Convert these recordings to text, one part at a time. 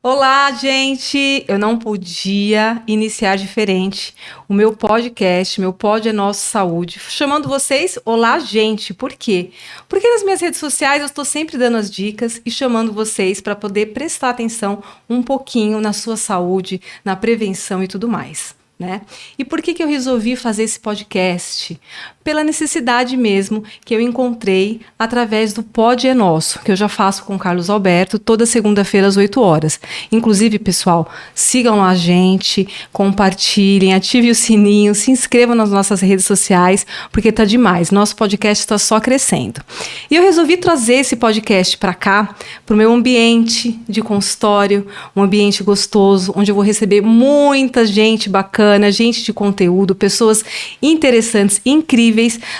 Olá, gente! Eu não podia iniciar diferente o meu podcast, meu Pod é Nosso Saúde, chamando vocês Olá, gente! Por quê? Porque nas minhas redes sociais eu estou sempre dando as dicas e chamando vocês para poder prestar atenção um pouquinho na sua saúde, na prevenção e tudo mais, né? E por que eu resolvi fazer esse podcast? Pela necessidade mesmo que eu encontrei através do Pod é Nosso, que eu já faço com o Carlos Alberto toda segunda-feira às 8 horas. Inclusive, pessoal, sigam lá a gente, compartilhem, ativem o sininho, se inscrevam nas nossas redes sociais, porque tá demais. Nosso podcast está só crescendo. E eu resolvi trazer esse podcast para cá, para o meu ambiente de consultório, um ambiente gostoso, onde eu vou receber muita gente bacana, gente de conteúdo, pessoas interessantes, incríveis,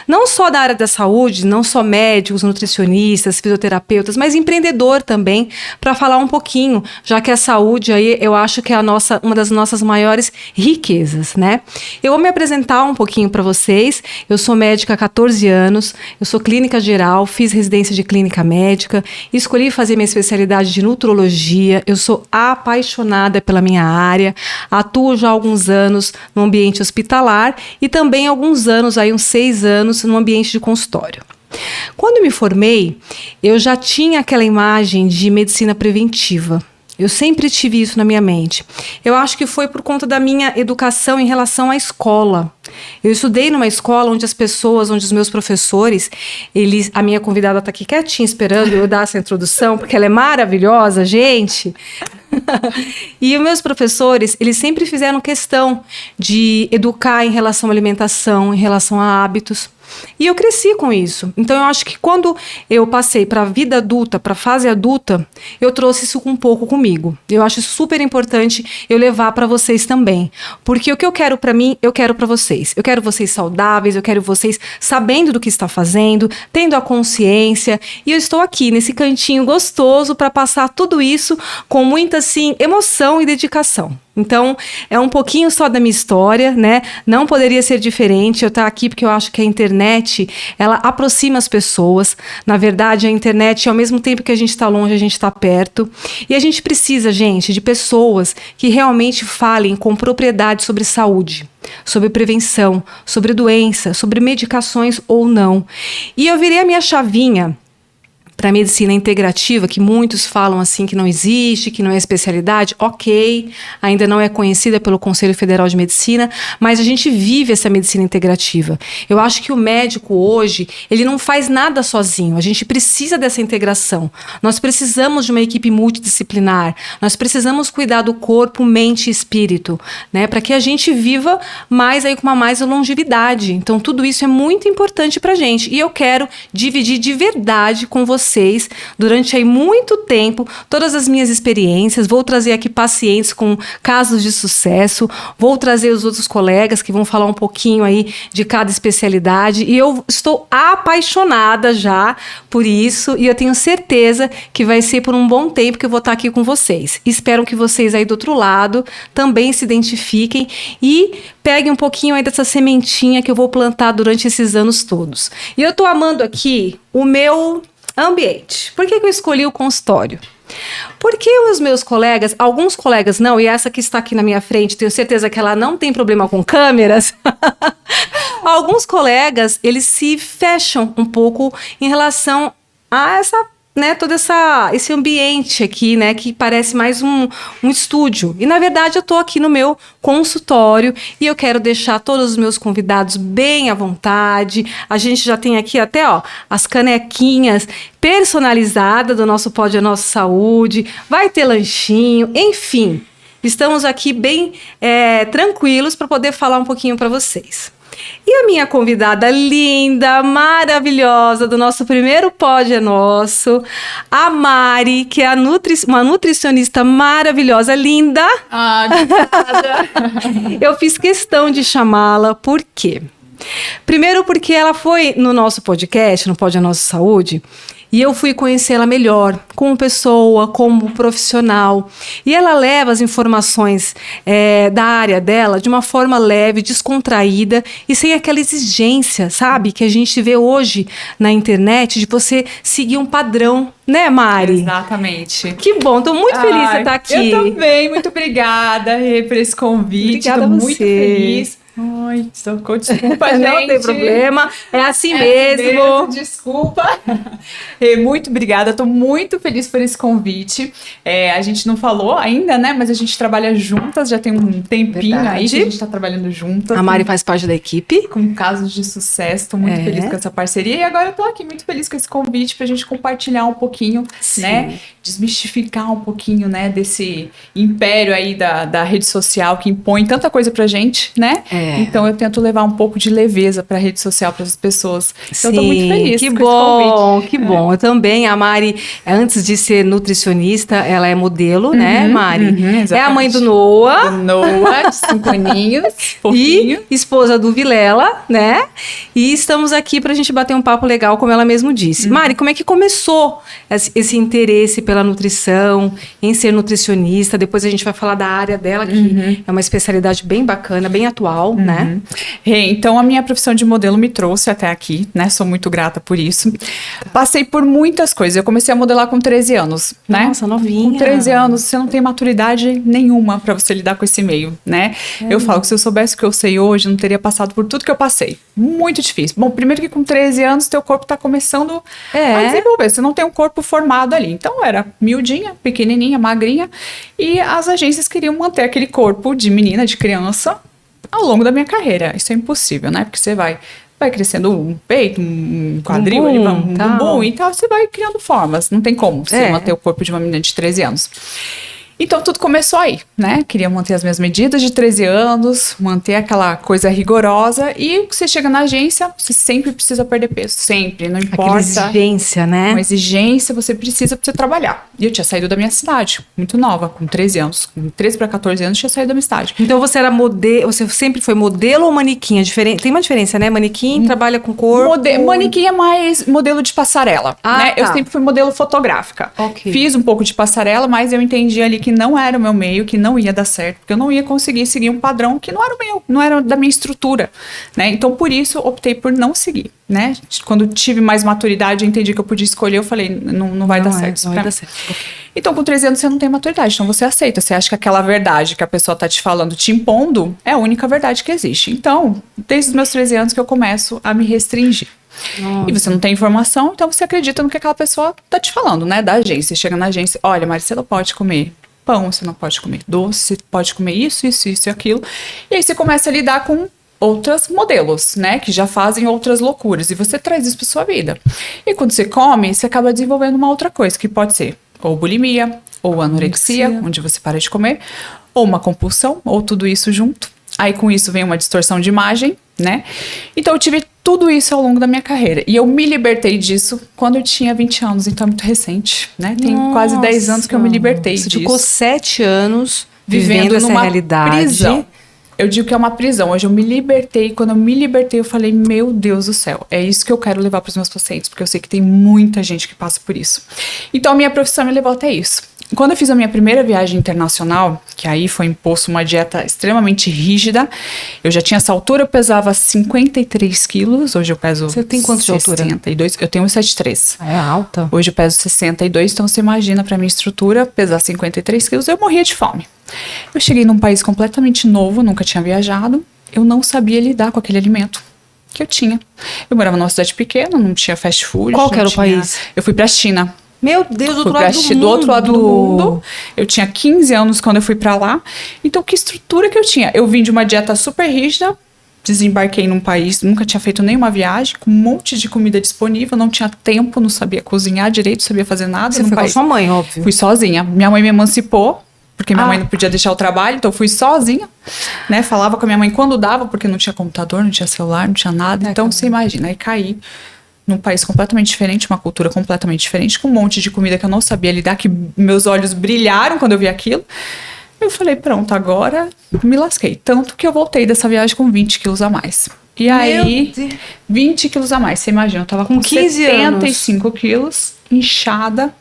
não só da área da saúde, não só médicos, nutricionistas, fisioterapeutas, mas empreendedor também, para falar um pouquinho, já que a saúde aí eu acho que é uma das nossas maiores riquezas, né? Eu vou me apresentar um pouquinho para vocês. Eu sou médica há 14 anos, eu sou clínica geral, fiz residência de clínica médica, escolhi fazer minha especialidade de nutrologia, eu sou apaixonada pela minha área, atuo já há alguns anos no ambiente hospitalar e também há alguns anos, aí uns 6 anos, no ambiente de consultório. Quando me formei, eu já tinha aquela imagem de medicina preventiva. Eu sempre tive isso na minha mente. Eu acho que foi por conta da minha educação em relação à escola. Eu estudei numa escola onde as pessoas, onde os meus professores, a minha convidada está aqui quietinha esperando eu dar essa introdução, porque ela é maravilhosa, gente. E os meus professores, eles sempre fizeram questão de educar em relação à alimentação, em relação a hábitos. E eu cresci com isso. Então eu acho que quando eu passei para a vida adulta, para a fase adulta, eu trouxe isso um pouco comigo. Eu acho super importante eu levar para vocês também. Porque o que eu quero para mim, eu quero para vocês. Eu quero vocês saudáveis, eu quero vocês sabendo do que está fazendo, tendo a consciência. E eu estou aqui nesse cantinho gostoso para passar tudo isso com muita assim, emoção e dedicação. Então, é um pouquinho só da minha história, né? Não poderia ser diferente. Eu estar aqui porque eu acho que a internet, ela aproxima as pessoas. Na verdade, a internet, ao mesmo tempo que a gente está longe, a gente está perto. E a gente precisa, gente, de pessoas que realmente falem com propriedade sobre saúde, sobre prevenção, sobre doença, sobre medicações ou não. E eu virei a minha chavinha para a medicina integrativa, que muitos falam assim que não existe, que não é especialidade, ok, ainda não é conhecida pelo Conselho Federal de Medicina, mas a gente vive essa medicina integrativa. Eu acho que o médico hoje, ele não faz nada sozinho, a gente precisa dessa integração. Nós precisamos de uma equipe multidisciplinar, nós precisamos cuidar do corpo, mente e espírito, né, para que a gente viva mais aí com uma mais longevidade. Então tudo isso é muito importante para a gente e eu quero dividir de verdade com vocês durante aí muito tempo todas as minhas experiências, vou trazer aqui pacientes com casos de sucesso, vou trazer os outros colegas que vão falar um pouquinho aí de cada especialidade e eu estou apaixonada já por isso e eu tenho certeza que vai ser por um bom tempo que eu vou estar aqui com vocês. Espero que vocês aí do outro lado também se identifiquem e peguem um pouquinho aí dessa sementinha que eu vou plantar durante esses anos todos. E eu tô amando aqui o meu ambiente. Por que eu escolhi o consultório? Porque os meus colegas, alguns colegas não, e essa que está aqui na minha frente, tenho certeza que ela não tem problema com câmeras. Alguns colegas, eles se fecham um pouco em relação a essa, né, todo esse ambiente aqui, né, que parece mais um estúdio. E, na verdade, eu estou aqui no meu consultório e eu quero deixar todos os meus convidados bem à vontade. A gente já tem aqui até, ó, as canequinhas personalizadas do nosso Pod é Nosso Saúde. Vai ter lanchinho, enfim. Estamos aqui bem tranquilos para poder falar um pouquinho para vocês. E a minha convidada linda, maravilhosa do nosso primeiro Pod é Nosso, a Mari, que é uma nutricionista maravilhosa, linda. Ah, de nada. Eu fiz questão de chamá-la, por quê? Primeiro porque ela foi no nosso podcast, no Pod é Nosso Saúde, E eu fui conhecê-la melhor, como pessoa, como profissional. E ela leva as informações da área dela de uma forma leve, descontraída e sem aquela exigência, sabe? Que a gente vê hoje na internet de você seguir um padrão, né, Mari? Exatamente. Que bom, tô muito feliz de estar aqui. Eu também, muito obrigada, Rê, por esse convite. Obrigada tô a muito você. feliz. Ai, socorro, desculpa, gente. Não tem problema, é assim mesmo. Desculpa. Rê, muito obrigada, tô muito feliz por esse convite. A gente não falou ainda, né, mas a gente trabalha juntas, já tem um tempinho aí que a gente tá trabalhando juntas. A Mari faz parte da equipe. Com casos de sucesso, tô muito feliz com essa parceria. E agora eu tô aqui muito feliz com esse convite pra gente compartilhar um pouquinho, né, desmistificar um pouquinho, né, desse império aí da rede social que impõe tanta coisa pra gente, né? Então eu tento levar um pouco de leveza pra rede social para as pessoas. Então eu tô muito feliz que com bom, esse convite. que bom. Eu também, a Mari, antes de ser nutricionista, ela é modelo, né, Mari? É a mãe do Noah. Do Noah, de 5 aninhos, fofinho. E esposa do Vilela, né? E estamos aqui pra gente bater um papo legal, como ela mesmo disse. Mari, como é que começou esse interesse pela nutrição, em ser nutricionista? Depois a gente vai falar da área dela, que é uma especialidade bem bacana, bem atual, né? Então a minha profissão de modelo me trouxe até aqui, né? Sou muito grata por isso. Passei por muitas coisas. Eu comecei a modelar com 13 anos, né? Nossa, novinha. Com 13 anos, você não tem maturidade nenhuma pra você lidar com esse meio, né? Eu falo que se eu soubesse o que eu sei hoje, eu não teria passado por tudo que eu passei. Muito difícil. Bom, primeiro que com 13 anos, teu corpo tá começando a desenvolver. Você não tem um corpo formado ali. Então, eu era miudinha, pequenininha, magrinha. E as agências queriam manter aquele corpo de menina, de criança, ao longo da minha carreira. Isso é impossível, né? Porque você vai crescendo um peito, um quadril, um bumbum e tal, você vai criando formas. Não tem como você manter o corpo de uma menina de 13 anos. Então, tudo começou aí, né? Queria manter as minhas medidas de 13 anos, manter aquela coisa rigorosa. E você chega na agência, você sempre precisa perder peso. Sempre, não importa. Aquela exigência, né? Uma exigência, você precisa pra você trabalhar. E eu tinha saído da minha cidade, muito nova, com 13 anos. Com 13 para 14 anos, tinha saído da minha cidade. Então você era modelo, você sempre foi modelo ou manequim? Tem uma diferença, né? Manequim trabalha com corpo. Manequim é mais modelo de passarela, né? Eu sempre fui modelo fotográfica. Fiz um pouco de passarela, mas eu entendi ali que não era o meu meio, que não ia dar certo, porque eu não ia conseguir seguir um padrão que não era o meu, não era da minha estrutura, né? Então, por isso, optei por não seguir, né? Quando tive mais maturidade, eu entendi que eu podia escolher, eu falei, não vai dar certo. Não vai dar certo. Então, com 13 anos, você não tem maturidade, então você aceita. Você acha que aquela verdade que a pessoa tá te falando, te impondo, é a única verdade que existe. Então, desde os meus 13 anos que eu começo a me restringir. Nossa. E você não tem informação, então você acredita no que aquela pessoa tá te falando, né? Da agência. Você chega na agência, olha, Marcela, pode comer pão, você não pode comer doce, você pode comer isso e aquilo. E aí você começa a lidar com outros modelos, né, que já fazem outras loucuras, e você traz isso para sua vida. E quando você come, você acaba desenvolvendo uma outra coisa, que pode ser ou bulimia, ou anorexia, onde você para de comer, ou uma compulsão, ou tudo isso junto. Aí com isso vem uma distorção de imagem, né? Então eu tive tudo isso ao longo da minha carreira. E eu me libertei disso quando eu tinha 20 anos, então é muito recente, né? Tem quase 10 anos que eu me libertei disso. Você ficou 7 anos vivendo essa realidade. Prisão. Eu digo que é uma prisão. Hoje eu me libertei. E quando eu me libertei, eu falei, meu Deus do céu, é isso que eu quero levar para os meus pacientes, porque eu sei que tem muita gente que passa por isso. Então a minha profissão me levou até isso. Quando eu fiz a minha primeira viagem internacional, que aí foi imposto uma dieta extremamente rígida, eu já tinha essa altura, eu pesava 53 quilos, hoje eu peso... Você tem quanto de altura? 62, eu tenho 1,73. É alta. Hoje eu peso 62, então você imagina pra minha estrutura, pesar 53 quilos, eu morria de fome. Eu cheguei num país completamente novo, nunca tinha viajado, eu não sabia lidar com aquele alimento que eu tinha. Eu morava numa cidade pequena, não tinha fast food. Qual que era o país? Eu fui pra China. Meu Deus, do outro lado do mundo. Eu tinha 15 anos quando eu fui pra lá. Então, que estrutura que eu tinha? Eu vim de uma dieta super rígida, desembarquei num país, nunca tinha feito nenhuma viagem, com um monte de comida disponível, não tinha tempo, não sabia cozinhar direito, não sabia fazer nada. Você foi com a sua mãe, óbvio. Fui sozinha. Minha mãe me emancipou, porque minha mãe não podia deixar o trabalho, então eu fui sozinha, né? Falava com a minha mãe quando dava, porque não tinha computador, não tinha celular, não tinha nada. Então, você imagina, aí caí num país completamente diferente, uma cultura completamente diferente, com um monte de comida que eu não sabia lidar, que meus olhos brilharam quando eu vi aquilo. Eu falei, pronto, agora me lasquei. Tanto que eu voltei dessa viagem com 20 quilos a mais. E aí, 20 quilos a mais, você imagina, eu tava com 15 75 quilos inchada.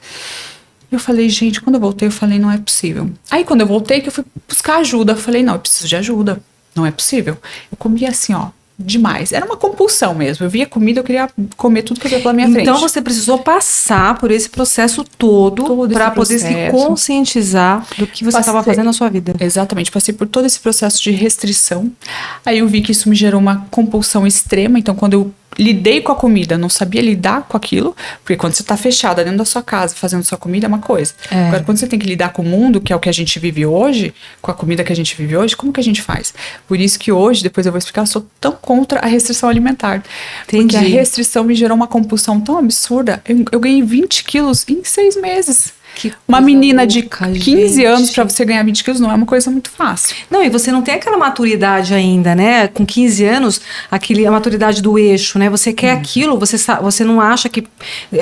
Eu falei, gente, quando eu voltei, eu falei, não é possível. Aí, quando eu voltei, que eu fui buscar ajuda, eu falei, não, eu preciso de ajuda. Não é possível. Eu comia assim, ó, demais. Era uma compulsão mesmo. Eu via comida, eu queria comer tudo que eu via pela minha frente. Então você precisou passar por esse processo todo para poder se conscientizar do que você estava fazendo na sua vida. Exatamente, passei por todo esse processo de restrição. Aí eu vi que isso me gerou uma compulsão extrema. Então, quando eu lidei com a comida, não sabia lidar com aquilo, porque quando você tá fechada dentro da sua casa fazendo sua comida é uma coisa. Agora, quando você tem que lidar com o mundo, que é o que a gente vive hoje, com a comida que a gente vive hoje, como que a gente faz? Por isso que hoje, depois eu vou explicar, eu sou tão contra a restrição alimentar. Entendi. Porque a restrição me gerou uma compulsão tão absurda. Eu ganhei 20 quilos em 6 meses. Uma menina de 15 anos, pra você ganhar 20 quilos, não é uma coisa muito fácil. Não, e você não tem aquela maturidade ainda, né? Com 15 anos, a maturidade do eixo, né? Você quer aquilo, você não acha que...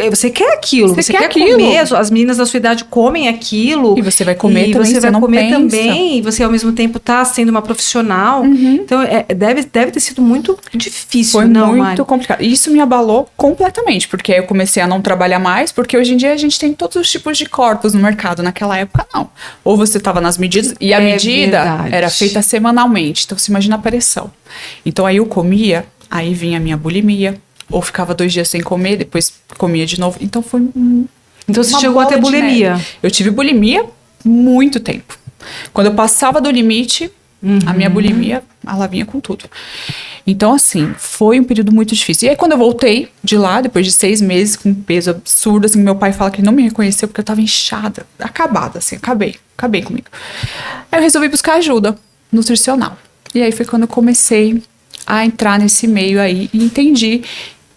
Você quer aquilo, você quer comer, as meninas da sua idade comem aquilo. E você vai comer também, você vai comer também, e você ao mesmo tempo tá sendo uma profissional. Então, deve ter sido muito difícil, Foi muito complicado. E isso me abalou completamente, porque eu comecei a não trabalhar mais, porque hoje em dia a gente tem todos os tipos de corpos no mercado. Naquela época, não. Ou você estava nas medidas, e a medida era feita semanalmente. Então, você imagina a pressão. Então, aí eu comia, aí vinha a minha bulimia, ou ficava 2 dias sem comer, depois comia de novo. Então, foi Então, você chegou a ter bulimia? Eu tive bulimia muito tempo. Quando eu passava do limite, a minha bulimia, ela vinha com tudo. Então, assim, foi um período muito difícil. E aí, quando eu voltei de lá, depois de 6 meses, com um peso absurdo, assim, meu pai fala que ele não me reconheceu porque eu tava inchada, acabada, assim, acabei comigo. Aí eu resolvi buscar ajuda nutricional. E aí foi quando eu comecei a entrar nesse meio aí e entendi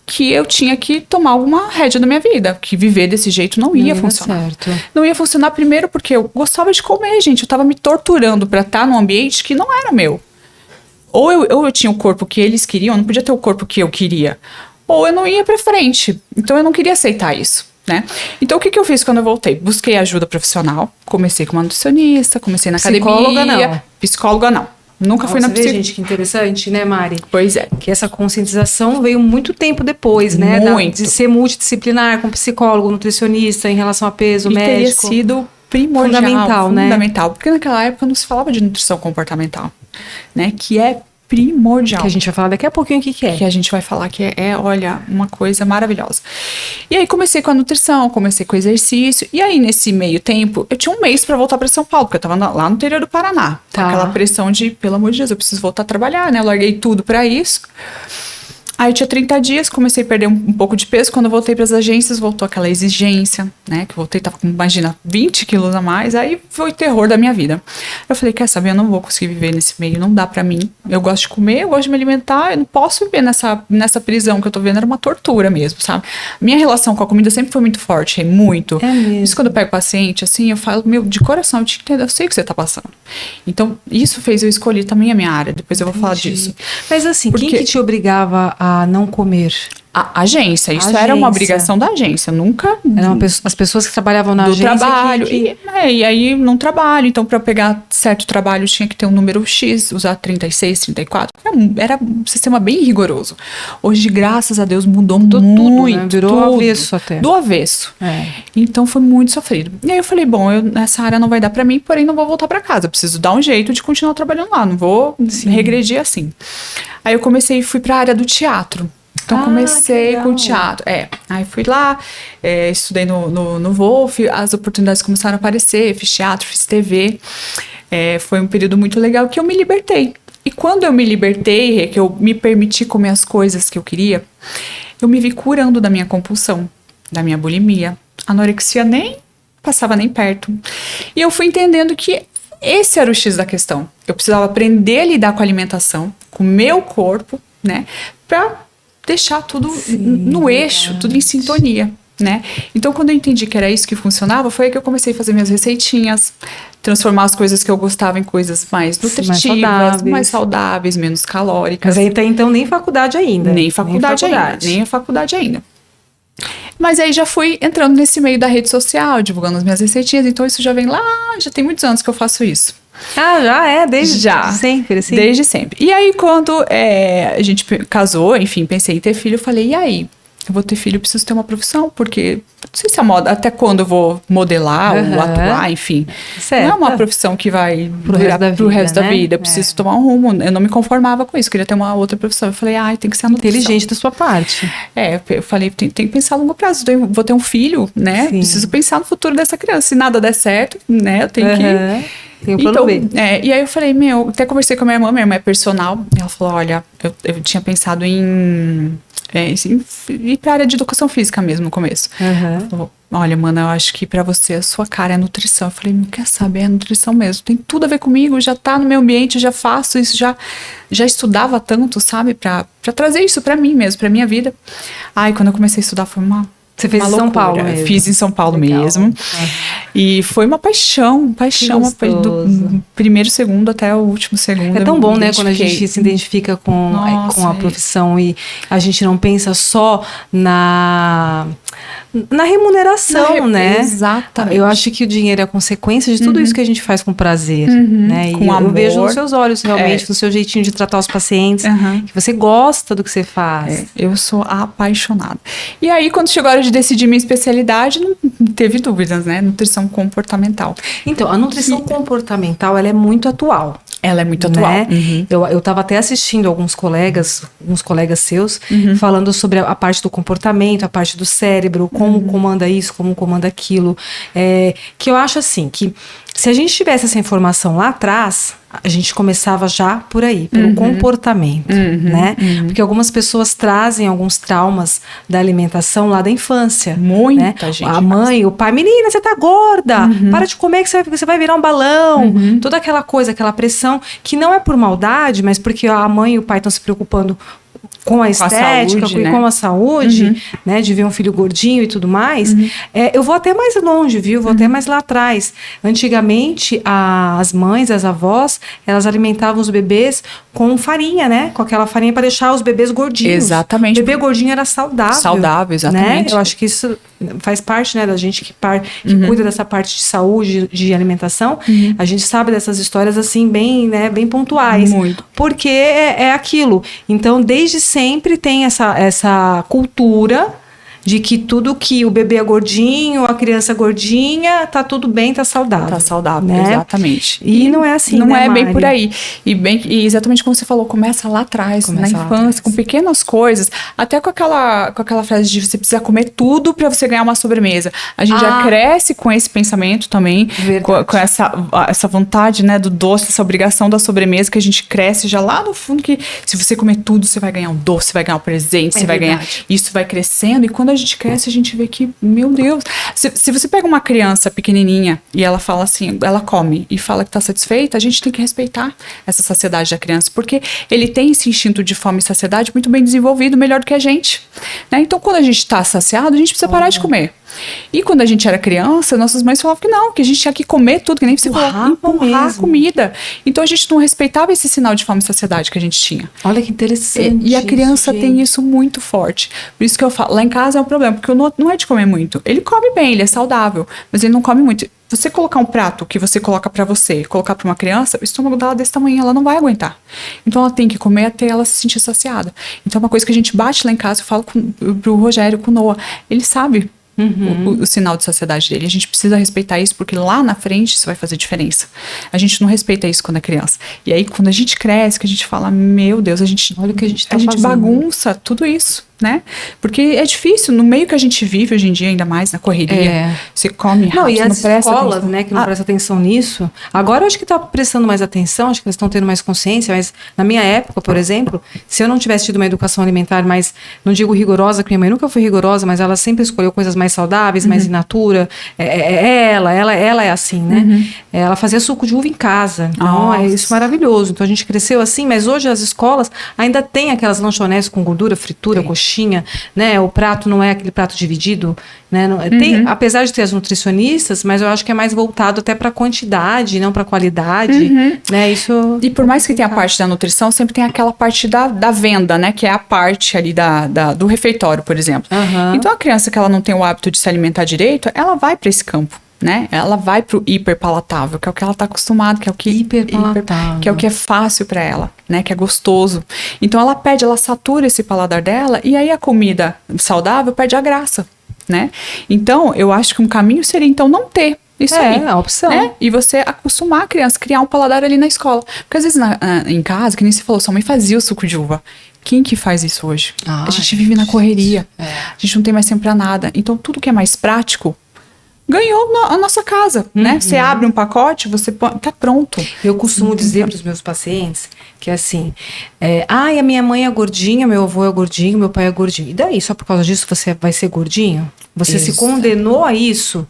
que eu tinha que tomar alguma rédea da minha vida, que viver desse jeito não ia funcionar. Certo. Não ia funcionar primeiro porque eu gostava de comer, gente. Eu tava me torturando pra estar num ambiente que não era meu. Ou eu tinha o corpo que eles queriam, eu não podia ter o corpo que eu queria. Ou eu não ia pra frente. Então eu não queria aceitar isso, né? Então o que eu fiz quando eu voltei? Busquei ajuda profissional. Comecei com uma nutricionista, comecei na Psicóloga, academia. não. Psicóloga não. Nunca fui na psicóloga. Gente, que interessante, né, Mari? Pois é. Que essa conscientização veio muito tempo depois, né? Muito. De ser multidisciplinar, com psicólogo, nutricionista, em relação a peso, E médico. teria sido primordial. Fundamental, né? Fundamental. Porque naquela época não se falava de nutrição comportamental, né? Que é primordial. Que a gente vai falar daqui a pouquinho o que é. Que a gente vai falar que olha, uma coisa maravilhosa. E aí comecei com a nutrição, comecei com o exercício. E aí nesse meio tempo, eu tinha um mês pra voltar pra São Paulo, porque eu tava lá no interior do Paraná. Tá. Aquela pressão de, pelo amor de Deus, eu preciso voltar a trabalhar, né? Eu larguei tudo pra isso. Aí eu tinha 30 dias, comecei a perder um pouco de peso. Quando eu voltei para as agências, voltou aquela exigência, né? Que eu voltei, tava com, imagina, 20 quilos a mais. Aí foi o terror da minha vida. Eu falei, quer saber, eu não vou conseguir viver nesse meio, não dá pra mim. Eu gosto de comer, eu gosto de me alimentar, eu não posso viver nessa prisão que eu tô vendo, era uma tortura mesmo, sabe? Minha relação com a comida sempre foi muito forte, muito. É mesmo. Isso quando eu pego paciente, assim, eu falo, meu, de coração, eu te entendo, eu sei o que você tá passando. Então, isso fez eu escolher também a minha área, depois eu vou falar disso. Mas assim, Porque... quem que te obrigava a não comer? A agência, isso era uma obrigação da agência, nunca... Eram as pessoas que trabalhavam na do agência trabalho, e aí não trabalho, então para eu pegar certo trabalho tinha que ter um número X, usar 36, 34, era um sistema bem rigoroso. Hoje, graças a Deus, mudou muito, tudo, né? Virou tudo, avesso até. do avesso. É. Então foi muito sofrido. E aí eu falei, bom, essa área não vai dar para mim, porém não vou voltar para casa, eu preciso dar um jeito de continuar trabalhando lá, não vou regredir assim. Aí eu fui para a área do teatro. Então comecei com o teatro. Aí fui lá, estudei no Wolf, as oportunidades começaram a aparecer, fiz teatro, fiz TV. Foi um período muito legal que eu me libertei. E quando eu me libertei, que eu me permiti comer as coisas que eu queria, eu me vi curando da minha compulsão, da minha bulimia. Anorexia nem passava nem perto. E eu fui entendendo que esse era o X da questão. Eu precisava aprender a lidar com a alimentação, com o meu corpo, né? Pra deixar tudo no eixo, tudo em sintonia, né? Então, quando eu entendi que era isso que funcionava, foi aí que eu comecei a fazer minhas receitinhas, transformar as coisas que eu gostava em coisas mais nutritivas, mais saudáveis, menos calóricas. Mas até então nem faculdade ainda. Nem a faculdade ainda. Mas aí já fui entrando nesse meio da rede social, divulgando as minhas receitinhas, então isso já vem lá, já tem muitos anos que eu faço isso. Ah, já é? Desde sempre, assim? Desde sempre. E aí, quando a gente casou, enfim, pensei em ter filho, eu falei, e aí? eu vou ter filho, eu preciso ter uma profissão, porque não sei se a moda, até quando eu vou modelar ou atuar, enfim. Certo. Não é uma profissão que vai Pro resto da vida, Eu preciso tomar um rumo. Eu não me conformava com isso, queria ter uma outra profissão. Eu falei, tem que ser a nutrição. Inteligente da sua parte. Eu falei, tem que pensar a longo prazo. Eu vou ter um filho, né? Sim. Preciso pensar no futuro dessa criança. Se nada der certo, né? Eu tenho que... Tem o plano B. E aí eu falei, até conversei com a minha irmã é personal. E ela falou, olha, eu tinha pensado em ir pra área de educação física mesmo no começo. Ela falou, olha, mana, eu acho que pra você a sua cara é nutrição. Eu falei, não quer saber, é nutrição mesmo. Tem tudo a ver comigo, já tá no meu ambiente, já faço isso, já estudava tanto, sabe? Pra trazer isso pra mim mesmo, pra minha vida. Quando eu comecei a estudar foi Você fez em São Paulo mesmo? Fiz em São Paulo mesmo. E foi uma paixão, do primeiro segundo até o último segundo. É tão bom, né, quando a gente se identifica com a profissão e a gente não pensa só na remuneração, né? Exatamente. Eu acho que o dinheiro é a consequência de tudo isso que a gente faz com prazer, né? Com e amor. Eu vejo nos seus olhos, realmente, no seu jeitinho de tratar os pacientes, que você gosta do que você faz. Eu sou apaixonada. E aí, quando chegou a hora de decidir minha especialidade, não teve dúvidas, né? Nutrição comportamental. Então, a nutrição comportamental, ela é muito atual. Ela é muito atual. Né? Eu estava até assistindo alguns colegas seus, falando sobre a parte do comportamento, a parte do cérebro, como comanda isso, como comanda aquilo. Que eu acho assim, que se a gente tivesse essa informação lá atrás, a gente começava já por aí, pelo comportamento, né? Porque algumas pessoas trazem alguns traumas da alimentação lá da infância. Muita gente. A mãe, o pai, menina, você tá gorda, para de comer que você vai virar um balão. Toda aquela coisa, aquela pressão, que não é por maldade, mas porque a mãe e o pai estão se preocupando com a estética, com a saúde, né, de ver um filho gordinho e tudo mais. Eu vou até mais longe, viu? Vou até mais lá atrás. Antigamente, as mães, as avós, elas alimentavam os bebês com farinha, né? Com aquela farinha para deixar os bebês gordinhos. Exatamente. O bebê gordinho era saudável. Saudável, exatamente. Né? Eu acho que isso faz parte, né, da gente que cuida dessa parte de saúde, de alimentação. A gente sabe dessas histórias, assim, bem pontuais. Muito. Porque é aquilo. Então, desde sempre tem essa cultura de que tudo que o bebê é gordinho, a criança gordinha, tá tudo bem, tá saudável. Tá saudável, né? Exatamente. E não é assim, não né, é bem Mari? por aí. E exatamente como você falou, começa lá atrás, na infância, com pequenas coisas, até com aquela frase de você precisa comer tudo para você ganhar uma sobremesa. A gente já cresce com esse pensamento também, com essa vontade, né, do doce, essa obrigação da sobremesa, que a gente cresce já lá no fundo, que se você comer tudo, você vai ganhar um doce, você vai ganhar um presente, você vai ganhar... Isso vai crescendo, e quando a gente cresce, a gente vê que, meu Deus... Se você pega uma criança pequenininha e ela fala assim, ela come e fala que tá satisfeita, a gente tem que respeitar essa saciedade da criança, porque ele tem esse instinto de fome e saciedade muito bem desenvolvido, melhor do que a gente, né? Então, quando a gente tá saciado, a gente precisa parar de comer. E quando a gente era criança, nossas mães falavam que não, que a gente tinha que comer tudo, que nem você falou, empurrar a comida. Então a gente não respeitava esse sinal de fome e saciedade que a gente tinha. Olha que interessante. E a criança tem isso muito forte. Por isso que eu falo, lá em casa é um problema, porque não é de comer muito. Ele come bem, ele é saudável, mas ele não come muito. Você colocar um prato que você coloca pra você, colocar pra uma criança, o estômago dela desse tamanho, ela não vai aguentar. Então ela tem que comer até ela se sentir saciada. Então é uma coisa que a gente bate lá em casa, eu falo pro Rogério, com o Noah, ele sabe o sinal de saciedade dele. A gente precisa respeitar isso, porque lá na frente isso vai fazer diferença. A gente não respeita isso quando é criança. E aí, quando a gente cresce, que a gente fala, meu Deus, olha o que a gente bagunça tudo isso, né? Porque é difícil, no meio que a gente vive hoje em dia, ainda mais na correria, você come rápido, não, e as presta escolas, atenção. né, que não prestam atenção nisso, agora eu acho que tá prestando mais atenção, acho que eles estão tendo mais consciência, mas na minha época, por exemplo, se eu não tivesse tido uma educação alimentar mais, não digo rigorosa, porque minha mãe nunca foi rigorosa, mas ela sempre escolheu coisas mais saudáveis, mais in natura, ela é assim, né? Ela fazia suco de uva em casa, então é isso maravilhoso. Então a gente cresceu assim, mas hoje as escolas ainda tem aquelas lanchonetes com gordura, fritura, coxinha, né? O prato não é aquele prato dividido, né? Tem, apesar de ter as nutricionistas, mas eu acho que é mais voltado até para quantidade, não para qualidade, né? Isso. E por mais que tenha a parte da nutrição, sempre tem aquela parte da venda, né? Que é a parte ali do refeitório, por exemplo. Então a criança que ela não tem o hábito de se alimentar direito, ela vai para esse campo. né? Ela vai pro hiperpalatável, que é o que ela tá acostumada, que é o que Hiperpalatável. que é o que é fácil para ela, né? Que é gostoso. Então ela perde, ela satura esse paladar dela e aí a comida saudável perde a graça, né? Então eu acho que um caminho seria então não ter isso aí. É a opção. Né? E você acostumar a criança, criar um paladar ali na escola. Porque às vezes em casa, que nem você falou, sua mãe fazia o suco de uva. Quem que faz isso hoje? A gente vive na correria. A gente não tem mais tempo pra nada. Então tudo que é mais prático ganhou a nossa casa, né? Você abre um pacote, você tá pronto. Eu costumo dizer para os meus pacientes que assim, a minha mãe é gordinha, meu avô é gordinho, meu pai é gordinho. E daí, só por causa disso, você vai ser gordinho? Você se condenou a isso?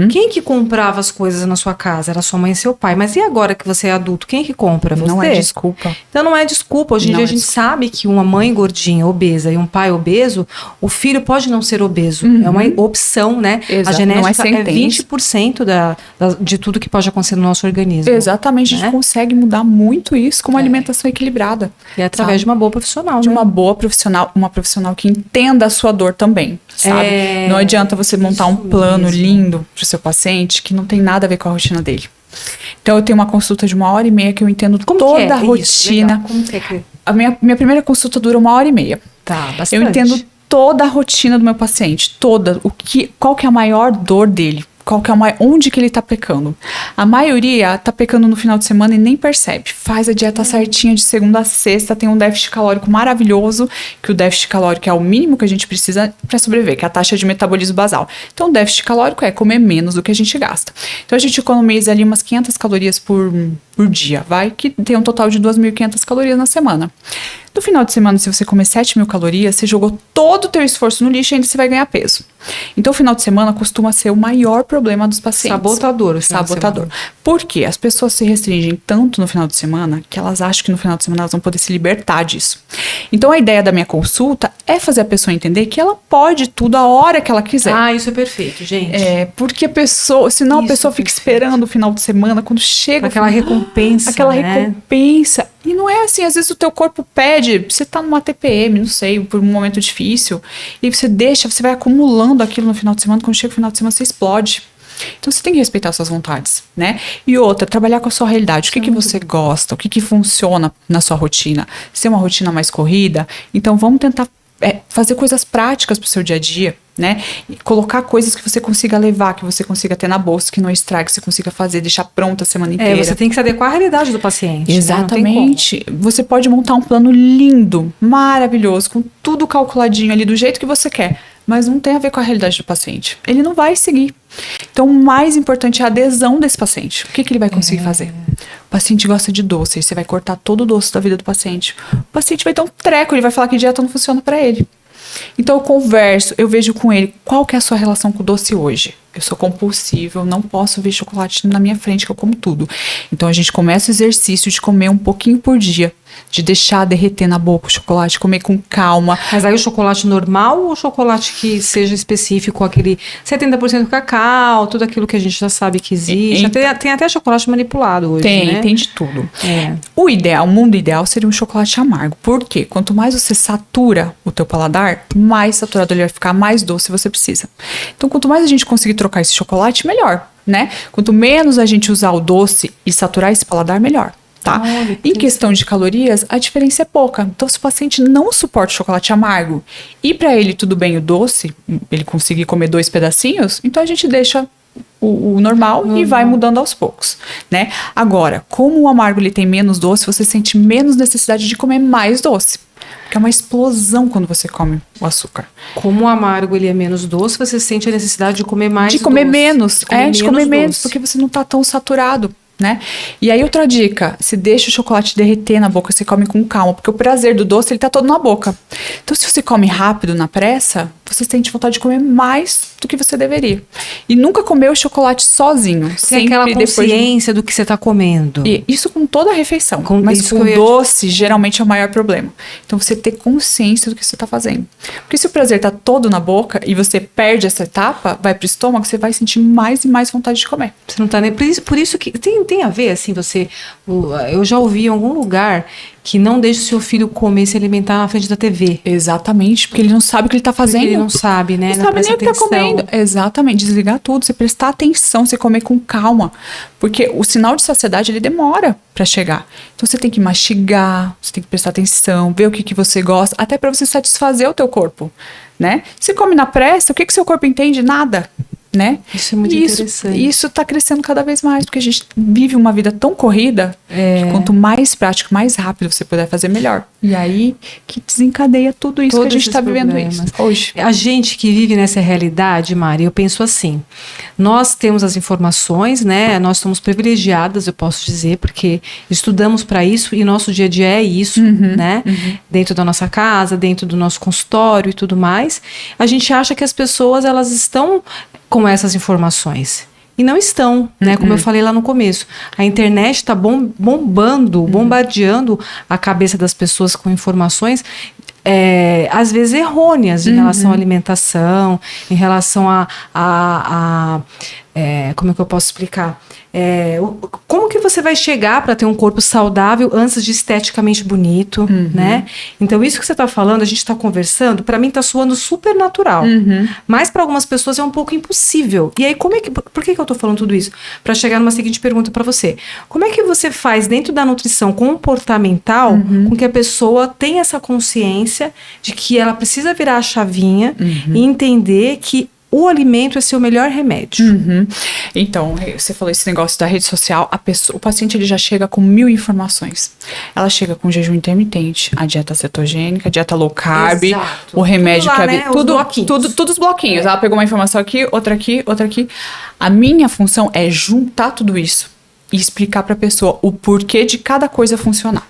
Quem que comprava as coisas na sua casa? Era sua mãe e seu pai. Mas e agora que você é adulto, quem que compra? Você? Não é desculpa. Então não é desculpa. Hoje em dia a gente sabe que uma mãe gordinha, obesa e um pai obeso, o filho pode não ser obeso. É uma opção, né? Exato. A genética Não é 20% de tudo que pode acontecer no nosso organismo. Exatamente, a gente consegue mudar muito isso com uma alimentação equilibrada. E através de uma boa profissional, de né? uma boa profissional, uma profissional que entenda a sua dor também, sabe? Não adianta você montar um plano lindo pro seu paciente que não tem nada a ver com a rotina dele. Então eu tenho uma consulta de 1h30 que eu entendo toda a rotina. Como que é? A minha primeira consulta dura 1h30. Tá, bastante. Eu entendo toda a rotina do meu paciente, qual que é a maior dor dele. Onde que ele tá pecando? A maioria tá pecando no final de semana e nem percebe. Faz a dieta certinha de segunda a sexta, tem um déficit calórico maravilhoso, que o déficit calórico é o mínimo que a gente precisa para sobreviver, que é a taxa de metabolismo basal. Então o déficit calórico é comer menos do que a gente gasta. Então a gente economiza ali umas 500 calorias por dia, que tem um total de 2.500 calorias na semana. No final de semana, se você comer 7.000 calorias, você jogou todo o teu esforço no lixo e ainda você vai ganhar peso. Então, o final de semana costuma ser o maior problema dos pacientes. Sabotador. Por quê? As pessoas se restringem tanto no final de semana que elas acham que no final de semana elas vão poder se libertar disso. Então, a ideia da minha consulta é fazer a pessoa entender que ela pode tudo a hora que ela quiser. Isso é perfeito, gente. Porque senão a pessoa fica esperando o final de semana, quando chega... Aquela recompensa, recompensa. E não é assim, às vezes o teu corpo pede, você tá numa TPM, não sei, por um momento difícil, e você vai acumulando aquilo no final de semana, quando chega o final de semana você explode. Então você tem que respeitar suas vontades, né? E outra, trabalhar com a sua realidade. O que você gosta, o que funciona na sua rotina. Se é uma rotina mais corrida, então vamos tentar fazer coisas práticas pro seu dia a dia, né? E colocar coisas que você consiga levar, que você consiga ter na bolsa, que não estrague, que você consiga fazer, deixar pronta a semana inteira. Você tem que se adequar à realidade do paciente. Exatamente. Né? Você pode montar um plano lindo, maravilhoso, com tudo calculadinho ali do jeito que você quer, mas não tem a ver com a realidade do paciente. Ele não vai seguir. Então, o mais importante é a adesão desse paciente. O que ele vai conseguir fazer? O paciente gosta de doce, aí você vai cortar todo o doce da vida do paciente. O paciente vai ter um treco, ele vai falar que dieta não funciona para ele. Então eu converso, eu vejo com ele qual que é a sua relação com o doce hoje. Eu sou compulsiva, eu não posso ver chocolate na minha frente, que eu como tudo. Então a gente começa o exercício de comer um pouquinho por dia, de deixar derreter na boca o chocolate, comer com calma. Mas aí o chocolate normal ou o chocolate que seja específico, aquele 70% cacau, tudo aquilo que a gente já sabe que existe. Tem até chocolate manipulado hoje, né? Tem de tudo. O mundo ideal seria um chocolate amargo. Por quê? Quanto mais você satura o teu paladar, mais saturado ele vai ficar, mais doce você precisa. Então quanto mais a gente conseguir trocar esse chocolate, melhor, né? Quanto menos a gente usar o doce e saturar esse paladar, melhor. Tá? Em questão de calorias, a diferença é pouca. Então, se o paciente não suporta o chocolate amargo e para ele tudo bem o doce, ele conseguir comer 2 pedacinhos, então a gente deixa o normal e vai mudando aos poucos, né? Agora, como o amargo ele tem menos doce, você sente menos necessidade de comer mais doce. Porque é uma explosão quando você come o açúcar. Como o amargo ele é menos doce, você sente a necessidade de comer mais doce. De comer menos, porque você não tá tão saturado. Né? E aí outra dica, se deixa o chocolate derreter na boca, você come com calma, porque o prazer do doce ele tá todo na boca. Então se você come rápido, na pressa, você sente vontade de comer mais do que você deveria. E nunca comer o chocolate sozinho. Tem aquela consciência do que você tá comendo. E isso com toda a refeição. Mas com doce, geralmente é o maior problema. Então você ter consciência do que você tá fazendo. Porque se o prazer tá todo na boca e você perde essa etapa, vai pro estômago, você vai sentir mais e mais vontade de comer. Você não tá nem... Por isso que tem a ver, assim, eu já ouvi em algum lugar que não deixe o seu filho comer, se alimentar na frente da TV. Exatamente, porque ele não sabe o que ele tá fazendo. Porque ele não sabe, né? Não sabe nem o que tá comendo. Exatamente, desligar tudo, você prestar atenção, você comer com calma. Porque o sinal de saciedade, ele demora pra chegar. Então você tem que mastigar, você tem que prestar atenção, ver o que você gosta, até pra você satisfazer o teu corpo, né? Se come na pressa, o que seu corpo entende? Nada. Né? Isso é muito interessante. Isso tá crescendo cada vez mais, porque a gente vive uma vida tão corrida que quanto mais prático, mais rápido você puder fazer, melhor. E aí que desencadeia tudo isso que a gente tá vivendo hoje. A gente que vive nessa realidade, Mari, eu penso assim, nós temos as informações, né? Nós somos privilegiadas, eu posso dizer, porque estudamos para isso e nosso dia a dia é isso, né? Dentro da nossa casa, dentro do nosso consultório e tudo mais. A gente acha que as pessoas, elas estão com essas informações. E não estão, né? Como eu falei lá no começo. A internet está bombardeando a cabeça das pessoas com informações, às vezes errôneas, em relação à alimentação, em relação como é que eu posso explicar? Como que você vai chegar para ter um corpo saudável antes de esteticamente bonito, né? Então, isso que você está falando, a gente está conversando, para mim está soando super natural. Mas para algumas pessoas é um pouco impossível. E aí, por que eu estou falando tudo isso? Para chegar numa seguinte pergunta para você. Como é que você faz dentro da nutrição comportamental com que a pessoa tenha essa consciência de que ela precisa virar a chavinha e entender que o alimento é seu melhor remédio? Então, você falou esse negócio da rede social, o paciente ele já chega com 1000 informações. Ela chega com jejum intermitente, a dieta cetogênica, a dieta low carb, o remédio tudo lá, que né? tudo os bloquinhos. Ela pegou uma informação aqui, outra aqui, outra aqui. A minha função é juntar tudo isso e explicar para a pessoa o porquê de cada coisa funcionar.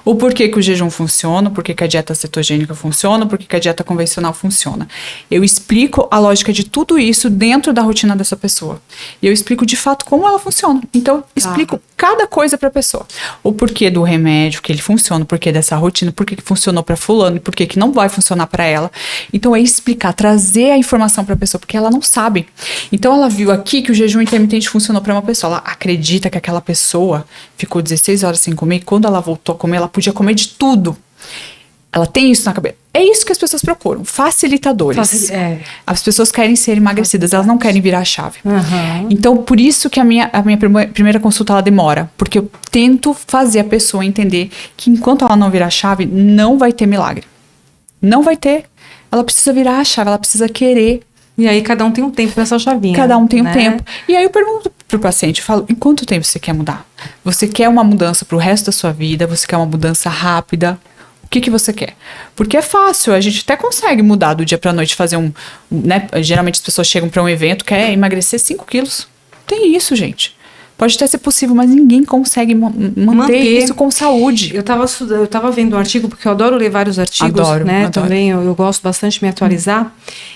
O porquê que o jejum funciona, o porquê que a dieta cetogênica funciona, o porquê que a dieta convencional funciona. Eu explico a lógica de tudo isso dentro da rotina dessa pessoa. E eu explico de fato como ela funciona. Então, eu explico cada coisa para a pessoa. O porquê do remédio, que ele funciona, o porquê dessa rotina, o porquê que funcionou para fulano, e o porquê que não vai funcionar para ela. Então, é explicar, trazer a informação para a pessoa, porque ela não sabe. Então, ela viu aqui que o jejum intermitente funcionou para uma pessoa. Ela acredita que aquela pessoa ficou 16 horas sem comer e quando ela voltou a comer, ela podia comer de tudo. Ela tem isso na cabeça. É isso que as pessoas procuram, facilitadores. As pessoas querem ser emagrecidas, elas não querem virar a chave. Então, por isso que a minha primeira consulta ela demora, porque eu tento fazer a pessoa entender que enquanto ela não virar a chave, não vai ter milagre. Não vai ter. Ela precisa virar a chave, ela precisa querer. E aí cada um tem um tempo nessa chavinha. Cada um tem um tempo. E aí eu pergunto pro paciente, eu falo, em quanto tempo você quer mudar? Você quer uma mudança pro resto da sua vida? Você quer uma mudança rápida? O que você quer? Porque é fácil, a gente até consegue mudar do dia pra noite, fazer né? Geralmente as pessoas chegam pra um evento, quer emagrecer 5 quilos. Tem isso, gente. Pode até ser possível, mas ninguém consegue manter isso com saúde. Eu tava vendo um artigo, porque eu adoro ler vários artigos, né? Adoro. Também eu gosto bastante de me atualizar.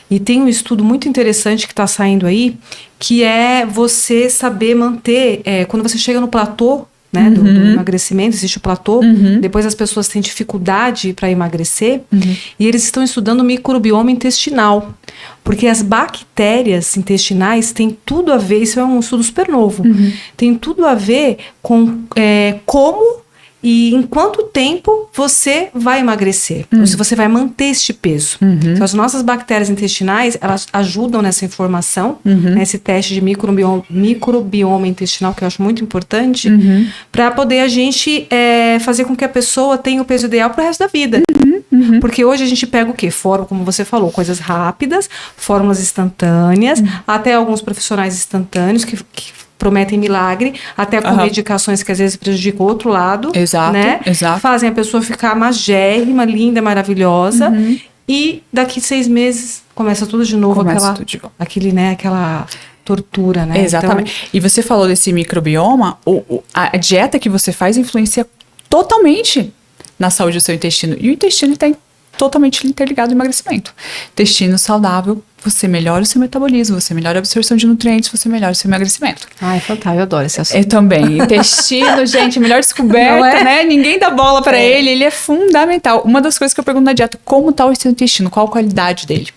E tem um estudo muito interessante que está saindo aí, que é você saber manter, quando você chega no platô, né, do emagrecimento, existe o platô, depois as pessoas têm dificuldade para emagrecer, e eles estão estudando o microbioma intestinal, porque as bactérias intestinais têm tudo a ver, isso é um estudo super novo, tem tudo a ver com como e em quanto tempo você vai emagrecer, ou se você vai manter este peso. Então, as nossas bactérias intestinais, elas ajudam nessa informação, nesse teste de microbioma intestinal, que eu acho muito importante, para poder a gente fazer com que a pessoa tenha o peso ideal para o resto da vida. Porque hoje a gente pega o quê? Fórmula, como você falou, coisas rápidas, fórmulas instantâneas, até alguns profissionais instantâneos que prometem milagre, até com medicações que às vezes prejudicam o outro lado, né? Fazem a pessoa ficar magérrima, linda, maravilhosa, e daqui 6 meses começa tudo de novo, aquela tortura, né? Exatamente. Então, e você falou desse microbioma, a dieta que você faz influencia totalmente na saúde do seu intestino, e o intestino está totalmente interligado ao emagrecimento. Intestino saudável, você melhora o seu metabolismo, você melhora a absorção de nutrientes, você melhora o seu emagrecimento. Ai, fantástico, eu adoro esse assunto. Eu também. Intestino, gente, melhor descoberta, né? Ninguém dá bola pra ele é fundamental. Uma das coisas que eu pergunto na dieta, como tá o seu intestino? Qual a qualidade dele?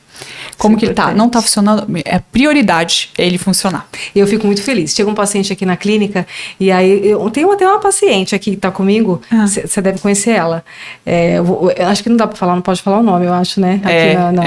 Como Isso que é ele tá? importante. Não tá funcionando? É prioridade ele funcionar. Eu fico muito feliz. Chega um paciente aqui na clínica, e aí eu tenho até uma paciente aqui que tá comigo, você deve conhecer ela. Eu acho que não dá pra falar, não pode falar o nome, eu acho, né? Aqui não.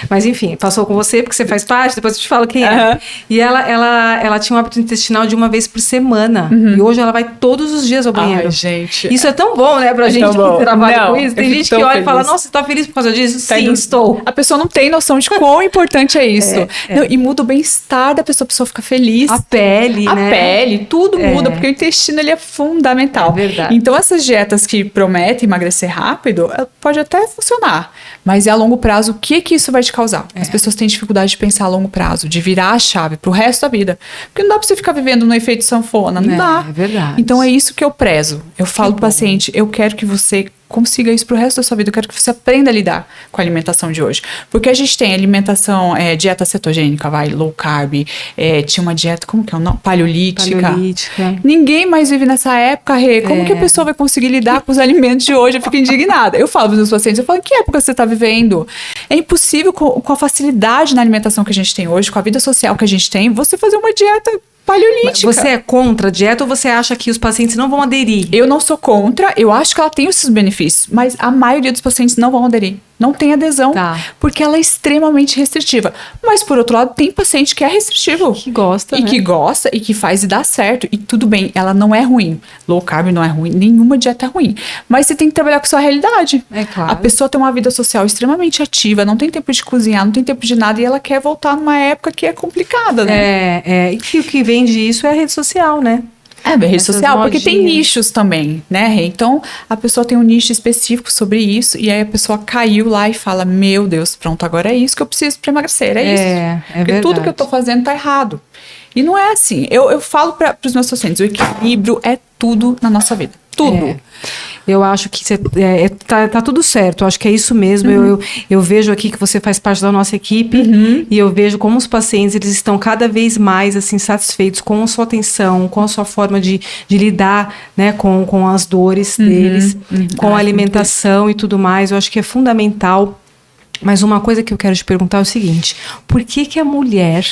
Mas enfim, passou com você, porque você faz parte, depois eu te falo quem é. E ela tinha um hábito intestinal de uma vez por semana. E hoje ela vai todos os dias ao banheiro. Ai, gente. Isso é tão bom, né, pra gente tão bom. que trabalha Não, com isso. Tem eu fico gente tão que olha e fala, feliz. nossa, você tá feliz por causa disso? Tá Sim, indo- estou. A pessoa não tem noção de quão importante é isso. Não, e muda o bem-estar da pessoa, a pessoa fica feliz. A pele, A né? pele, tudo muda, porque o intestino ele é fundamental. É verdade. Então, essas dietas que prometem emagrecer rápido, pode até funcionar, mas é a longo prazo, o que que isso vai te causar? As pessoas têm dificuldade de pensar a longo prazo, de virar a chave pro resto da vida. Porque não dá pra você ficar vivendo no efeito sanfona, não dá. É verdade. Então, é isso que eu prezo. Eu falo pro paciente, eu quero que você consiga isso pro resto da sua vida. Eu quero que você aprenda a lidar com a alimentação de hoje. Porque a gente tem alimentação, dieta cetogênica, low carb, tinha uma dieta, como que é o nome? Paleolítica. Ninguém mais vive nessa época, Rê. Como que a pessoa vai conseguir lidar com os alimentos de hoje? Eu fico indignada. Eu falo pros meus pacientes, eu falo, que época você tá vivendo? É impossível com a facilidade na alimentação que a gente tem hoje, com a vida social que a gente tem, você fazer uma dieta paleolítica. Você é contra a dieta ou você acha que os pacientes não vão aderir? Eu não sou contra, eu acho que ela tem esses benefícios, mas a maioria dos pacientes não vão aderir. Não tem adesão, porque ela é extremamente restritiva. Mas, por outro lado, tem paciente que é restritivo. Que gosta, e né? que gosta e que faz e dá certo. E tudo bem, ela não é ruim. Low carb não é ruim, nenhuma dieta é ruim. Mas você tem que trabalhar com a sua realidade. É claro. A pessoa tem uma vida social extremamente ativa, não tem tempo de cozinhar, não tem tempo de nada, e ela quer voltar numa época que é complicada, né? E que o que vende isso é a rede social, né? Rede social, porque tem nichos também, né? Então, a pessoa tem um nicho específico sobre isso, e aí a pessoa caiu lá e fala, meu Deus, pronto, agora é isso que eu preciso para emagrecer, é isso. Porque verdade. tudo que eu tô fazendo tá errado. E não é assim. Eu falo para os meus pacientes, o equilíbrio é tudo na nossa vida. Tudo. Eu acho que tá tudo certo. Eu acho que é isso mesmo. Eu vejo aqui que você faz parte da nossa equipe e eu vejo como os pacientes eles estão cada vez mais assim satisfeitos com a sua atenção, com a sua forma de lidar, né, com as dores deles, com a alimentação e tudo mais. Eu acho que é fundamental. Mas uma coisa que eu quero te perguntar é o seguinte: por que a mulher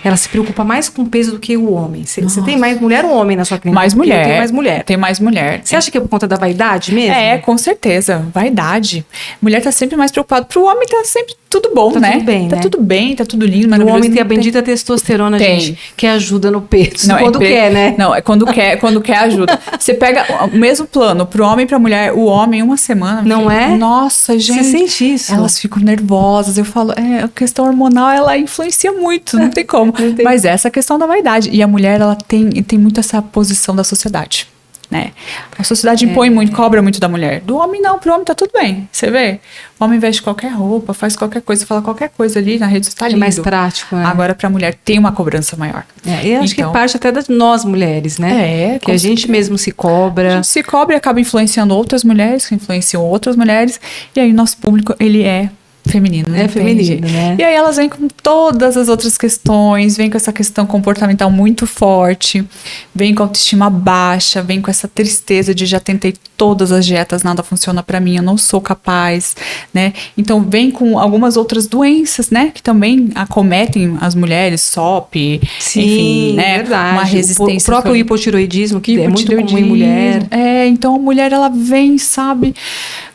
ela se preocupa mais com o peso do que o homem? Você tem mais mulher ou homem na sua clínica? Mais mulher. Tem mais mulher. Tem mais mulher. Você acha que é por conta da vaidade mesmo? Com certeza. Vaidade. Mulher tá sempre mais preocupada. Pro homem tá sempre tudo bom, tá né? Tudo bem, tá tudo bem, tá tudo lindo, O maravilhoso. homem tem a bendita testosterona, gente, que ajuda no peso. Não, quando quer, né? Não, é quando quer ajuda. Você pega o mesmo plano pro homem e pra mulher, o homem uma semana. Não é? Nossa, gente. Você sente isso? Elas ficam nervosas. Eu falo, a questão hormonal, ela influencia muito, não tem como. Mas essa é a questão da vaidade. E a mulher, ela tem muito essa posição da sociedade, né? A sociedade impõe muito, cobra muito da mulher. Do homem não, pro homem tá tudo bem. Você vê? O homem veste qualquer roupa, faz qualquer coisa, fala qualquer coisa ali na rede social. Tá lindo. É mais prático, né? Agora pra mulher tem uma cobrança maior. Eu acho que parte até das nós mulheres, né? Que a gente mesmo se cobra. A gente se cobra e acaba influenciando outras mulheres, que influenciam outras mulheres. E aí nosso público, ele é feminino. É feminino, né? E aí elas vêm com todas as outras questões, vêm com essa questão comportamental muito forte, vêm com autoestima baixa, vêm com essa tristeza de já tentei todas as dietas, nada funciona pra mim, eu não sou capaz, né? Então vem com algumas outras doenças, né? Que também acometem as mulheres, SOP, enfim, né? Verdade. Uma resistência. O próprio hipotiroidismo, que é muito comum em mulher. Então a mulher, ela vem, sabe,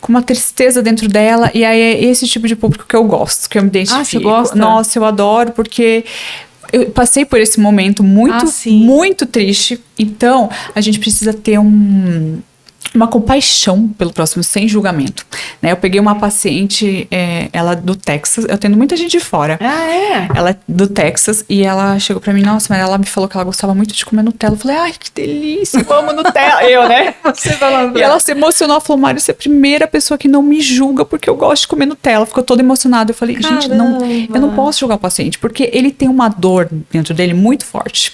com uma tristeza dentro dela, e aí é esse tipo de público que eu gosto, que eu me identifico. Você gosta? Nossa, eu adoro, porque eu passei por esse momento muito triste. Então, a gente precisa ter uma compaixão pelo próximo, sem julgamento, né? Eu peguei uma paciente, ela do Texas, eu tenho muita gente de fora. Ela é do Texas e ela chegou pra mim, nossa, mas ela me falou que ela gostava muito de comer Nutella. Eu falei, ai, que delícia, eu amo Nutella. Eu, né? Você falando. E ela se emocionou, ela falou, Mário, você é a primeira pessoa que não me julga porque eu gosto de comer Nutella. Ficou toda emocionada. Eu falei, gente, eu não posso julgar o paciente, porque ele tem uma dor dentro dele muito forte.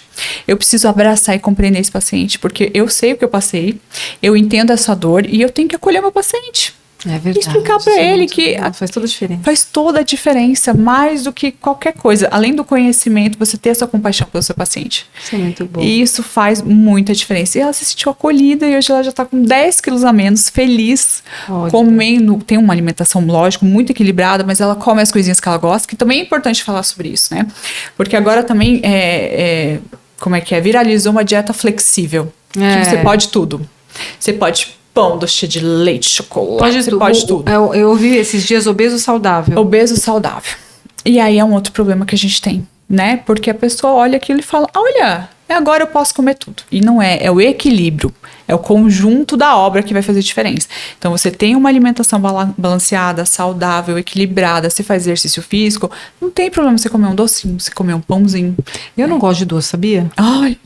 Eu preciso abraçar e compreender esse paciente, porque eu sei o que eu passei, eu entendo essa dor e eu tenho que acolher meu paciente. É verdade. E explicar para Isso é ele muito que bom, faz toda a diferença. faz toda a diferença, mais do que qualquer coisa. Além do conhecimento, você ter essa compaixão pelo seu paciente. Isso é muito bom. E isso faz muita diferença. E ela se sentiu acolhida e hoje ela já está com 10 quilos a menos, feliz, Olha. comendo. Tem uma alimentação, lógico, muito equilibrada, mas ela come as coisinhas que ela gosta, que também é importante falar sobre isso, né? Porque agora também como é que é? Viralizou uma dieta flexível. Que você pode tudo. Você pode pão, doce de leite, chocolate, você pode tudo. Eu ouvi esses dias obeso saudável. Obeso saudável. E aí é um outro problema que a gente tem, né? Porque a pessoa olha aquilo e fala, olha, agora eu posso comer tudo. E não é, é o equilíbrio, é o conjunto da obra que vai fazer diferença. Então você tem uma alimentação balanceada, saudável, equilibrada, você faz exercício físico, não tem problema você comer um docinho, você comer um pãozinho. Eu não gosto de doce, sabia? Ai,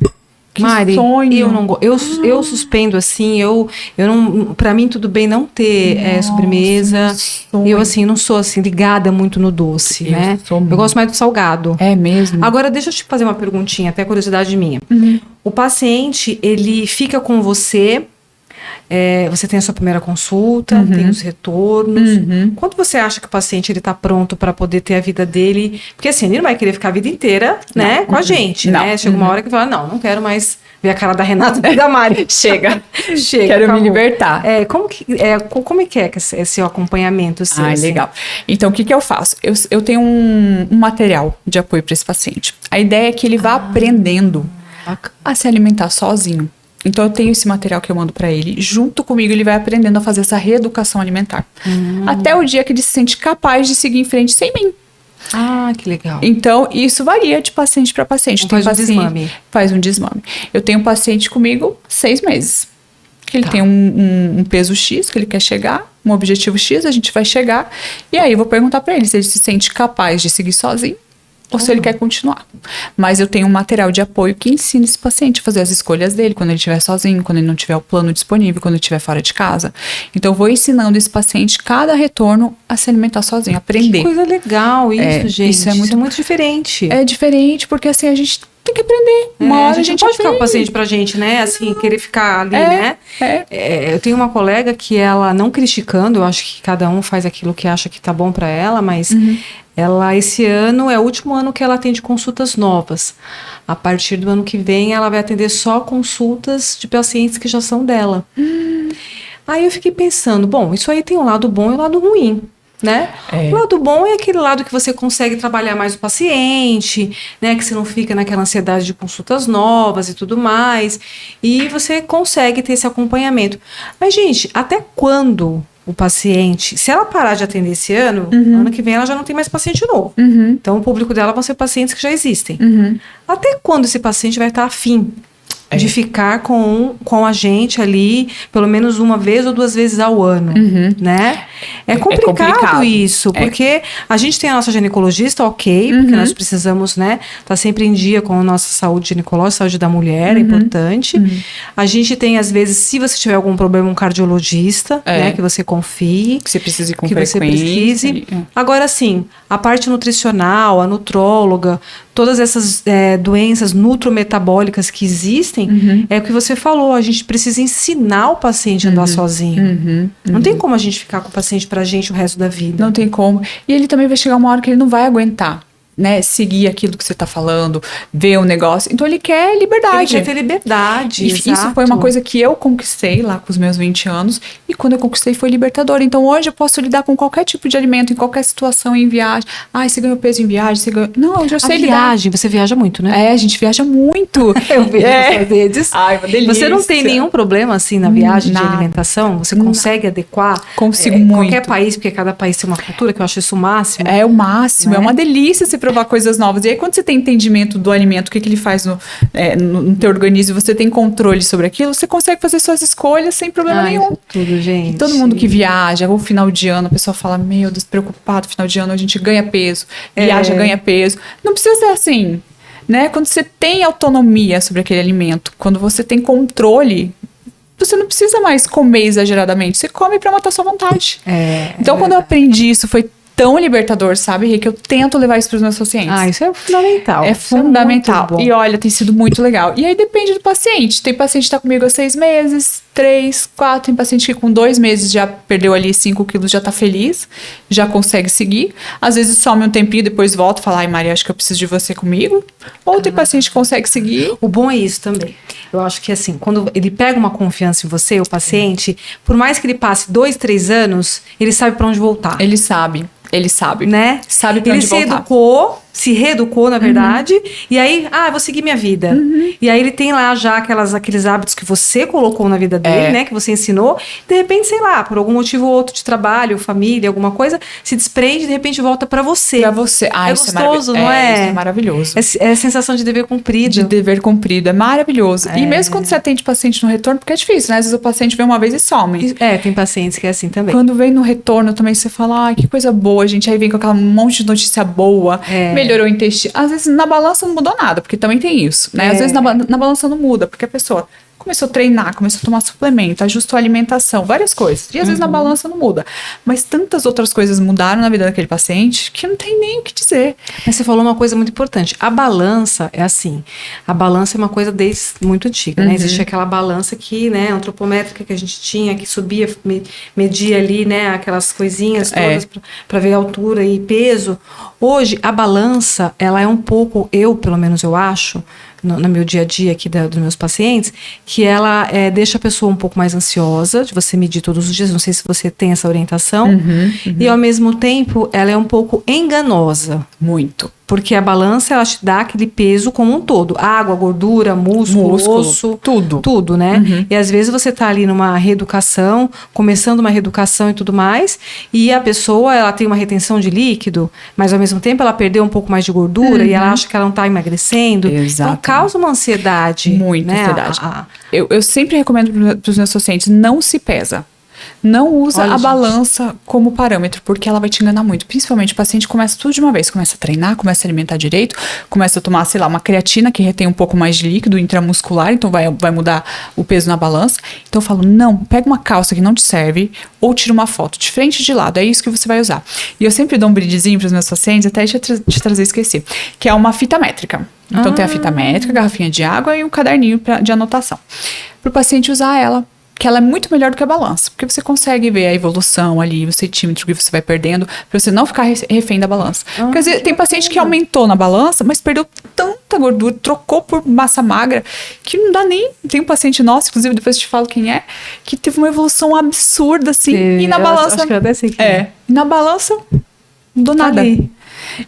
que Mari, sonho. eu não eu suspendo assim, eu não, para mim tudo bem não ter sobremesa. sonho. Eu assim não sou assim ligada muito no doce, Eu né? sou Eu gosto mais do salgado. É mesmo? Agora deixa eu te fazer uma perguntinha, até curiosidade minha. O paciente, ele fica com você, você tem a sua primeira consulta, tem os retornos. Quando você acha que o paciente ele tá pronto para poder ter a vida dele? Porque assim, ele não vai querer ficar a vida inteira, né, com a gente, Não. né? Chega uma hora que fala, não quero mais ver a cara da Renata e da Mari. Chega. Chega, Quero me acabou. libertar. Como é que é esse seu acompanhamento? Seu, Ah, assim? legal. Então, o que eu faço? Eu tenho um material de apoio para esse paciente. A ideia é que ele vá aprendendo Bacana. a se alimentar sozinho. Então, eu tenho esse material que eu mando para ele. Junto comigo, ele vai aprendendo a fazer essa reeducação alimentar. Até o dia que ele se sente capaz de seguir em frente sem mim. Ah, que legal. Então, isso varia de paciente para paciente. Então, Tem faz um paciente- desmame. Faz um desmame. Eu tenho um paciente comigo 6 meses. Que ele Tá. tem um peso X que ele quer chegar, um objetivo X, a gente vai chegar. E aí eu vou perguntar para ele se ele se sente capaz de seguir sozinho ou se ele quer continuar. Mas eu tenho um material de apoio que ensina esse paciente a fazer as escolhas dele quando ele estiver sozinho, quando ele não tiver o plano disponível, quando ele estiver fora de casa. Então eu vou ensinando esse paciente, cada retorno, a se alimentar sozinho, aprender. Que coisa legal isso, gente. Isso é muito diferente. É diferente, porque assim, a gente tem que aprender. Uma hora a gente não pode ficar com o aprende. paciente pra gente, né? Assim, querer ficar ali, né? Eu tenho uma colega que ela, não criticando, eu acho que cada um faz aquilo que acha que tá bom pra ela, mas ela, esse ano, é o último ano que ela atende consultas novas. A partir do ano que vem, ela vai atender só consultas de pacientes que já são dela. Aí eu fiquei pensando, bom, isso aí tem um lado bom e um lado ruim. Né? O lado bom é aquele lado que você consegue trabalhar mais o paciente, né? Que você não fica naquela ansiedade de consultas novas e tudo mais. E você consegue ter esse acompanhamento. Mas, gente, até quando o paciente... Se ela parar de atender esse ano, ano que vem ela já não tem mais paciente novo. Então, o público dela vão ser pacientes que já existem. Até quando esse paciente vai estar afim de ficar com a gente ali, pelo menos uma vez ou 2 vezes ao ano, né? É complicado isso, porque a gente tem a nossa ginecologista, ok, porque nós precisamos, né, tá sempre em dia com a nossa saúde ginecológica, saúde da mulher, é importante. A gente tem, às vezes, se você tiver algum problema, um cardiologista, né, que você confie. Que você precisa ir com que frequência. você precise. Agora, sim, a parte nutricional, a nutróloga, todas essas doenças nutrometabólicas que existem, é o que você falou, a gente precisa ensinar o paciente a andar sozinho. Não tem como a gente ficar com o paciente pra gente o resto da vida. Não tem como. E ele também vai chegar uma hora que ele não vai aguentar, né? Seguir aquilo que você tá falando, ver o negócio. Então ele quer liberdade. Ele quer ter liberdade, E isso exato. foi uma coisa que eu conquistei lá com os meus 20 anos. E quando eu conquistei foi libertador. Então hoje eu posso lidar com qualquer tipo de alimento, em qualquer situação, em viagem. Ai, você ganhou peso em viagem, você ganhou... Não, eu já sei lidar. viagem, você viaja muito, né? A gente viaja muito. Eu vejo nas redes. Ai, uma delícia. Você não tem nenhum problema, assim, na viagem Nada. de alimentação? Você consegue adequar? Consigo Qualquer muito. país, porque cada país tem uma cultura, que eu acho isso o máximo. É o máximo, Né? é uma delícia você provar coisas novas. E aí, quando você tem entendimento do alimento, o que ele faz no teu organismo, você tem controle sobre aquilo, você consegue fazer suas escolhas sem problema nenhum. Tudo, gente. E todo mundo que viaja, ou final de ano, a pessoa fala, meu Deus, preocupado, final de ano a gente ganha peso, viaja, ganha peso. Não precisa ser assim, né? Quando você tem autonomia sobre aquele alimento, quando você tem controle, você não precisa mais comer exageradamente, você come pra matar sua vontade. Então, quando eu aprendi isso, foi tão libertador, sabe, Rê, que eu tento levar isso para os meus pacientes. Isso é fundamental. É Isso fundamental. muito bom. E olha, tem sido muito legal. E aí depende do paciente. Tem paciente que tá comigo há 6 meses, 3, 4. Tem paciente que com 2 meses já perdeu ali 5 quilos, já tá feliz, já consegue seguir. Às vezes some um tempinho, depois volta e fala, ai, Maria, acho que eu preciso de você comigo. Ou tem paciente que consegue seguir. O bom é isso também. Eu acho que assim, quando ele pega uma confiança em você, o paciente, por mais que ele passe 2, 3 anos, ele sabe para onde voltar. Ele sabe. Né? Sabe pra onde voltar. Se reeducou, na verdade, e aí, vou seguir minha vida. E aí ele tem lá já aqueles hábitos que você colocou na vida dele, né? Que você ensinou. De repente, sei lá, por algum motivo ou outro de trabalho, família, alguma coisa, se desprende e de repente volta pra você. Pra você. É gostoso, não é? Isso é maravilhoso. É a sensação de dever cumprido. De dever cumprido. É maravilhoso. E mesmo quando você atende paciente no retorno, porque é difícil, né? Às vezes o paciente vem uma vez e some. Tem pacientes que é assim também. Quando vem no retorno também, você fala, ai, que coisa boa, gente. Aí vem com aquela monte de notícia boa. Melhorou o intestino. Às vezes na balança não mudou nada, porque também tem isso, né? Às vezes na balança não muda, porque a pessoa começou a treinar, começou a tomar suplemento, ajustou a alimentação, várias coisas. E às vezes na balança não muda. Mas tantas outras coisas mudaram na vida daquele paciente que não tem nem o que dizer. Mas você falou uma coisa muito importante. A balança é assim. A balança é uma coisa desde muito antiga, né? Existe aquela balança que, né, antropométrica que a gente tinha, que subia, media ali, né, aquelas coisinhas todas para ver altura e peso. Hoje, a balança, ela é um pouco, pelo menos eu acho, no meu dia a dia aqui dos meus pacientes, que ela deixa a pessoa um pouco mais ansiosa, de você medir todos os dias, não sei se você tem essa orientação, e ao mesmo tempo ela é um pouco enganosa. Muito. Porque a balança, ela te dá aquele peso como um todo. Água, gordura, músculo, osso. Tudo, né? E às vezes você tá ali numa reeducação, começando uma reeducação e tudo mais, e a pessoa, ela tem uma retenção de líquido, mas ao mesmo tempo ela perdeu um pouco mais de gordura e ela acha que ela não tá emagrecendo. Exato. Então causa uma ansiedade. Muita né? ansiedade. Eu sempre recomendo para os meus pacientes, não se pesa. Não usa a balança como parâmetro, porque ela vai te enganar muito. Principalmente o paciente começa tudo de uma vez. Começa a treinar, começa a alimentar direito, começa a tomar, sei lá, uma creatina que retém um pouco mais de líquido intramuscular, então vai mudar o peso na balança. Então eu falo, não, pega uma calça que não te serve ou tira uma foto de frente e de lado, é isso que você vai usar. E eu sempre dou um brindezinho para os meus pacientes, até te trazer, esqueci, que é uma fita métrica. Então tem a fita métrica, garrafinha de água e um caderninho de anotação. Para o paciente usar ela, que ela é muito melhor do que a balança, porque você consegue ver a evolução ali, o centímetro que você vai perdendo, pra você não ficar refém da balança. Porque às vezes tem paciente que aumentou na balança, mas perdeu tanta gordura, trocou por massa magra, que não dá nem... Tem um paciente nosso, inclusive depois eu te falo quem é, que teve uma evolução absurda, assim, e na balança... Acho que eu até sei quem é. E na balança, não deu nada. Ali.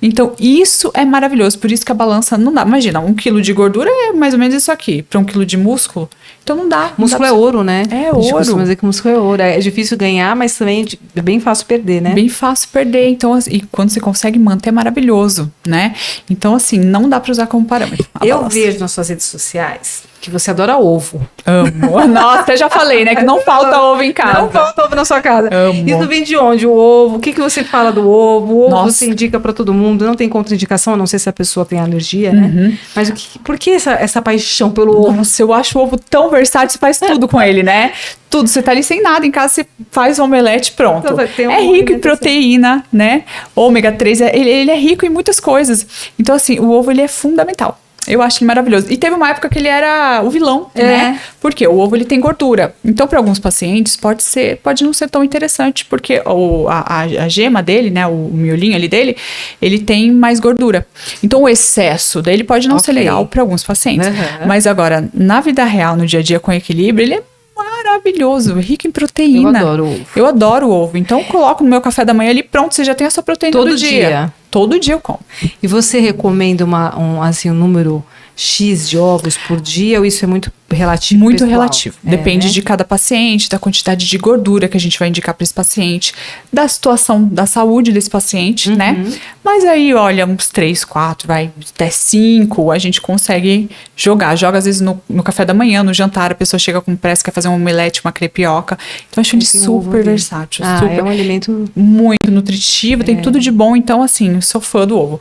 Então, isso é maravilhoso, por isso que a balança não dá. Imagina, 1 quilo de gordura é mais ou menos isso aqui, para 1 quilo de músculo. Então não dá. Músculo é ouro, né? É ouro. A gente costuma ouro. dizer que músculo é ouro. É difícil ganhar, mas também é bem fácil perder, né? Bem fácil perder. Então, e quando você consegue manter, é maravilhoso, né? Então, assim, não dá para usar como parâmetro. Eu vejo nas suas redes sociais que você adora ovo. Amo. Nossa, eu já falei, né? Que não falta ovo em casa. Não falta ovo na sua casa. Amo. Isso vem de onde? O ovo? O que você fala do ovo? O ovo Nossa. você indica para todo mundo? Não tem contraindicação? A não sei se a pessoa tem alergia, né? Mas por que essa paixão pelo ovo? Nossa, eu acho o ovo tão versátil, você faz tudo com ele, né? Tudo, você tá ali sem nada, em casa você faz o omelete, pronto. Então, tem é rico em proteína, né? Ômega 3, ele é rico em muitas coisas. Então, assim, o ovo, ele é fundamental. Eu acho ele maravilhoso. E teve uma época que ele era o vilão, né? Porque o ovo, ele tem gordura. Então, para alguns pacientes, pode não ser tão interessante, porque a gema dele, né? O miolinho ali dele, ele tem mais gordura. Então, o excesso dele pode não ser legal para alguns pacientes. Mas agora, na vida real, no dia a dia com equilíbrio, ele é maravilhoso, rico em proteína. Eu adoro ovo. Eu adoro ovo. Então, eu coloco no meu café da manhã ali, pronto, você já tem a sua proteína Todo do dia. Todo dia eu como. E você recomenda um número X de ovos por dia ou isso é muito relativo? Muito pessoal? relativo. Depende né? de cada paciente, da quantidade de gordura que a gente vai indicar para esse paciente, da situação da saúde desse paciente, né? Mas aí, olha, uns 3, 4, vai até 5, a gente consegue jogar. Joga às vezes no café da manhã, no jantar, a pessoa chega com pressa, quer fazer um omelete, uma crepioca. Então, eu acho ele super versátil. Super, é um alimento muito nutritivo, tem tudo de bom. Então, assim, sou fã do ovo.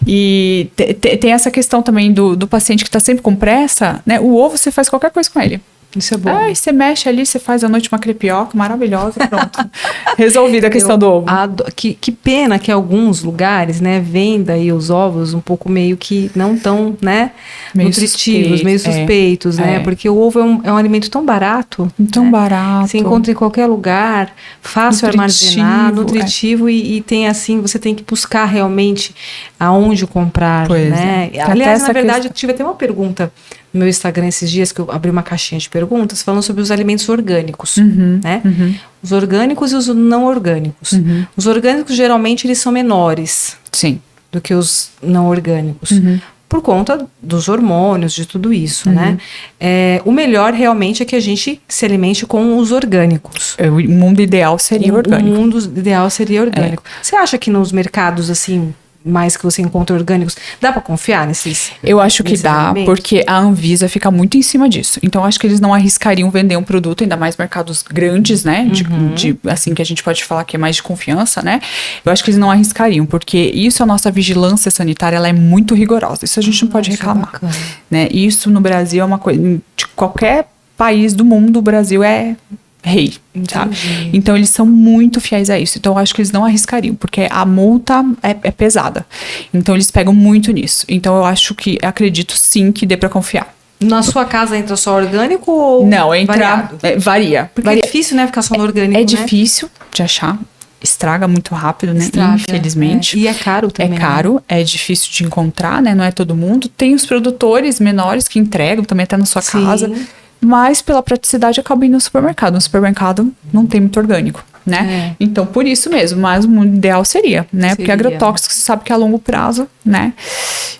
E tem essa questão também do paciente que está sempre com pressa, né? O ovo você faz qualquer coisa com ele. Isso é bom. Aí você mexe ali, você faz à noite uma crepioca maravilhosa, pronto. Resolvida a questão do ovo. Que pena que alguns lugares, né, vendem aí os ovos um pouco meio que não tão, né, Meio nutritivos, meio suspeitos, né? Porque o ovo é um alimento tão barato. Tão né? barato. Se encontra em qualquer lugar, fácil armazenar, nutritivo e tem assim, você tem que buscar realmente aonde comprar, né? Aliás, na verdade, eu tive até uma pergunta no meu Instagram esses dias, que eu abri uma caixinha de perguntas falando sobre os alimentos orgânicos, né? Os orgânicos e os não orgânicos. Os orgânicos, geralmente, eles são menores do que os não orgânicos. Por conta dos hormônios, de tudo isso, né? O melhor, realmente, é que a gente se alimente com os orgânicos. O mundo ideal seria orgânico. O mundo ideal seria orgânico. Você acha que nos mercados, assim, mais que você encontra orgânicos, dá pra confiar nesses? Eu acho que dá, alimentos? porque a Anvisa fica muito em cima disso. Então, acho que eles não arriscariam vender um produto, ainda mais mercados grandes, né? Assim, que a gente pode falar que é mais de confiança, né? Eu acho que eles não arriscariam, porque isso, a nossa vigilância sanitária, ela é muito rigorosa. Isso a gente não pode reclamar, né? Isso no Brasil é uma coisa, de qualquer país do mundo, o Brasil é rei, sabe? Então eles são muito fiéis a isso. Então eu acho que eles não arriscariam, porque a multa é pesada. Então eles pegam muito nisso. Então eu acredito sim que dê pra confiar. Na sua casa entra só orgânico ou não, entra varia. Porque é difícil, né, ficar só no orgânico, né? Difícil de achar. Estraga muito rápido, né? Infelizmente. E é caro também. É caro, né? É difícil de encontrar, né? Não é todo mundo. Tem os produtores menores que entregam também até na sua casa. Mas pela praticidade acaba indo no supermercado. No supermercado não tem muito orgânico, né? Então, por isso mesmo. Mas o mundo ideal seria, né? Porque agrotóxico, você sabe que a longo prazo, né?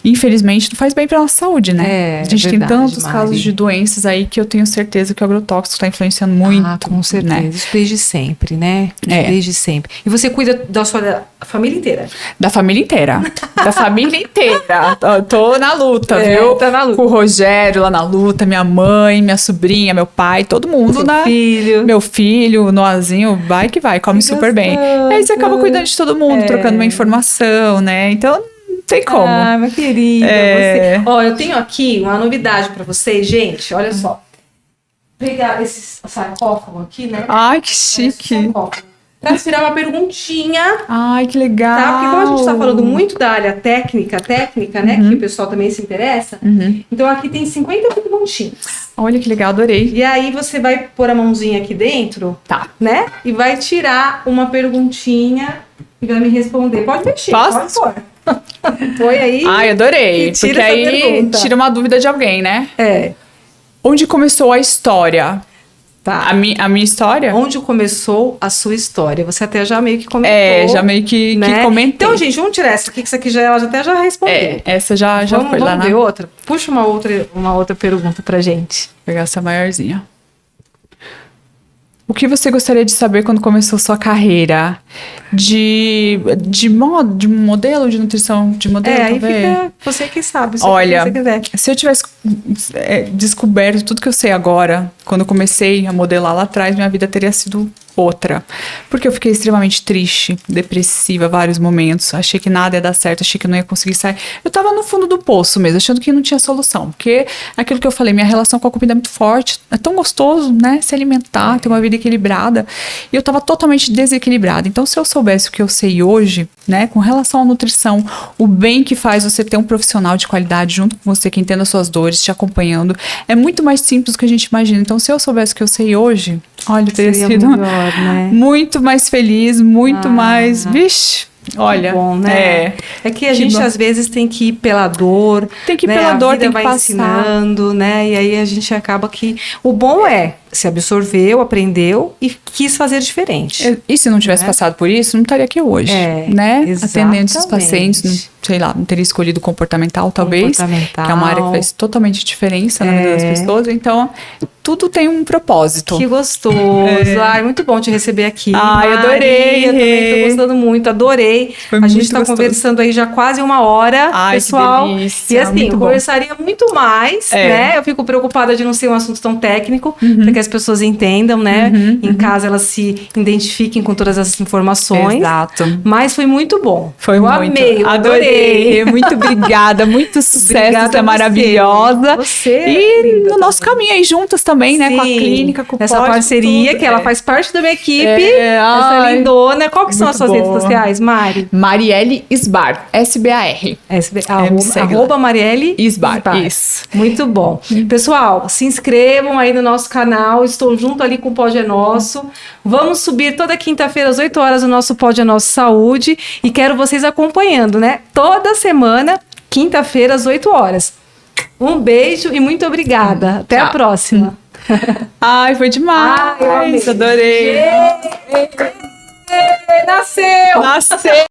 Infelizmente, não faz bem pra nossa saúde, né? A gente tem tantos casos de doenças aí que eu tenho certeza que o agrotóxico está influenciando muito. Com certeza. Né? Isso desde sempre, né? Desde sempre. E você cuida da sua família inteira? Da família inteira. Da família inteira. Tô na luta, viu? Tá na luta. Com o Rogério lá na luta, minha mãe, minha sobrinha, meu pai, todo mundo filho. Meu filho, o Noazinho, vai que vai, come super bem. E aí você acaba cuidando de todo mundo, trocando uma informação, né? Então, não tem como. Ah, minha querida, você... Ó, eu tenho aqui uma novidade pra vocês, gente, olha só. Vou pegar esse sarcófago aqui, né? Ai, que chique. Pra tirar uma perguntinha. Ai, que legal. Tá? Porque como a gente tá falando muito da área técnica, né? Que o pessoal também se interessa. Então aqui tem 50 perguntinhas. Olha que legal, adorei. E aí você vai pôr a mãozinha aqui dentro. Tá. Né? E vai tirar uma perguntinha e vai me responder. Pode mexer, Posso? pode pôr. Põe aí. Ai, adorei. Porque aí tira uma dúvida de alguém, né? Onde começou a história? Tá. A minha história? Onde começou a sua história? Você até já meio que comentou. Já meio que comentei. Então, gente, vamos tirar essa aqui, que isso aqui ela até já respondeu. Essa já foi lá. Vamos ver outra? Puxa uma outra pergunta pra gente. Vou pegar essa maiorzinha. O que você gostaria de saber quando começou sua carreira? De modelo de nutrição? De modelo, aí fica você que sabe. Olha, você quiser. Se eu tivesse descoberto tudo que eu sei agora, quando eu comecei a modelar lá atrás, minha vida teria sido outra. Porque eu fiquei extremamente triste, depressiva, vários momentos. Achei que nada ia dar certo, achei que não ia conseguir sair. Eu tava no fundo do poço mesmo, achando que não tinha solução. Porque aquilo que eu falei, minha relação com a comida é muito forte. É tão gostoso, né? Se alimentar, ter uma vida equilibrada. E eu tava totalmente desequilibrada. Então, se eu soubesse o que eu sei hoje, né? Com relação à nutrição, o bem que faz você ter um profissional de qualidade junto com você, que entenda as suas dores, te acompanhando, é muito mais simples do que a gente imagina. Então, se eu soubesse o que eu sei hoje, olha, eu teria sido melhor, né? muito mais feliz, muito mais... Vixe, olha. Bom, né? É que a gente, às vezes, tem que ir pela dor. Tem que ir pela dor, tem que vai passar. ensinando, né? E aí a gente acaba que... O bom é se absorveu, aprendeu e quis fazer diferente. E se não tivesse passado por isso, não estaria aqui hoje, né? Atendendo esses pacientes, não teria escolhido comportamental, talvez. Que é uma área que faz totalmente diferença na vida das pessoas. Então, tudo tem um propósito. Que gostoso. Ai, muito bom te receber aqui. Ai, adorei. Eu também tô gostando muito, adorei. A gente tá conversando aí já quase 1 hora, pessoal. Que delícia, e assim, eu conversaria muito mais, né? Eu fico preocupada de não ser um assunto tão técnico, para que as pessoas entendam, né? Em casa elas se identifiquem com todas essas informações. Exato. Mas foi muito bom. Foi eu muito. Amei, eu adorei. Muito obrigada, muito sucesso, você é maravilhosa. Você e no nosso caminho aí juntas, também, né? Com a Sim, clínica, com o essa Pod, com parceria, tudo. que ela faz parte da minha equipe. Essa Ai, lindona. Qual que são as muito suas redes boa. sociais, Mari? Marielle Isbar, SBAR. segue Arroba Marielle Isbar, isso. Muito bom. Pessoal, se inscrevam aí no nosso canal. Estou junto ali com o Pod é Nosso. Vamos subir toda quinta-feira às 8 horas o nosso Pod é Nosso Saúde. E quero vocês acompanhando, né? Toda semana, quinta-feira às 8 horas. Um beijo e muito obrigada. Até a Tchau. próxima. Ai, foi demais. Ai, eu amei. Adorei. Nasceu! Nasceu!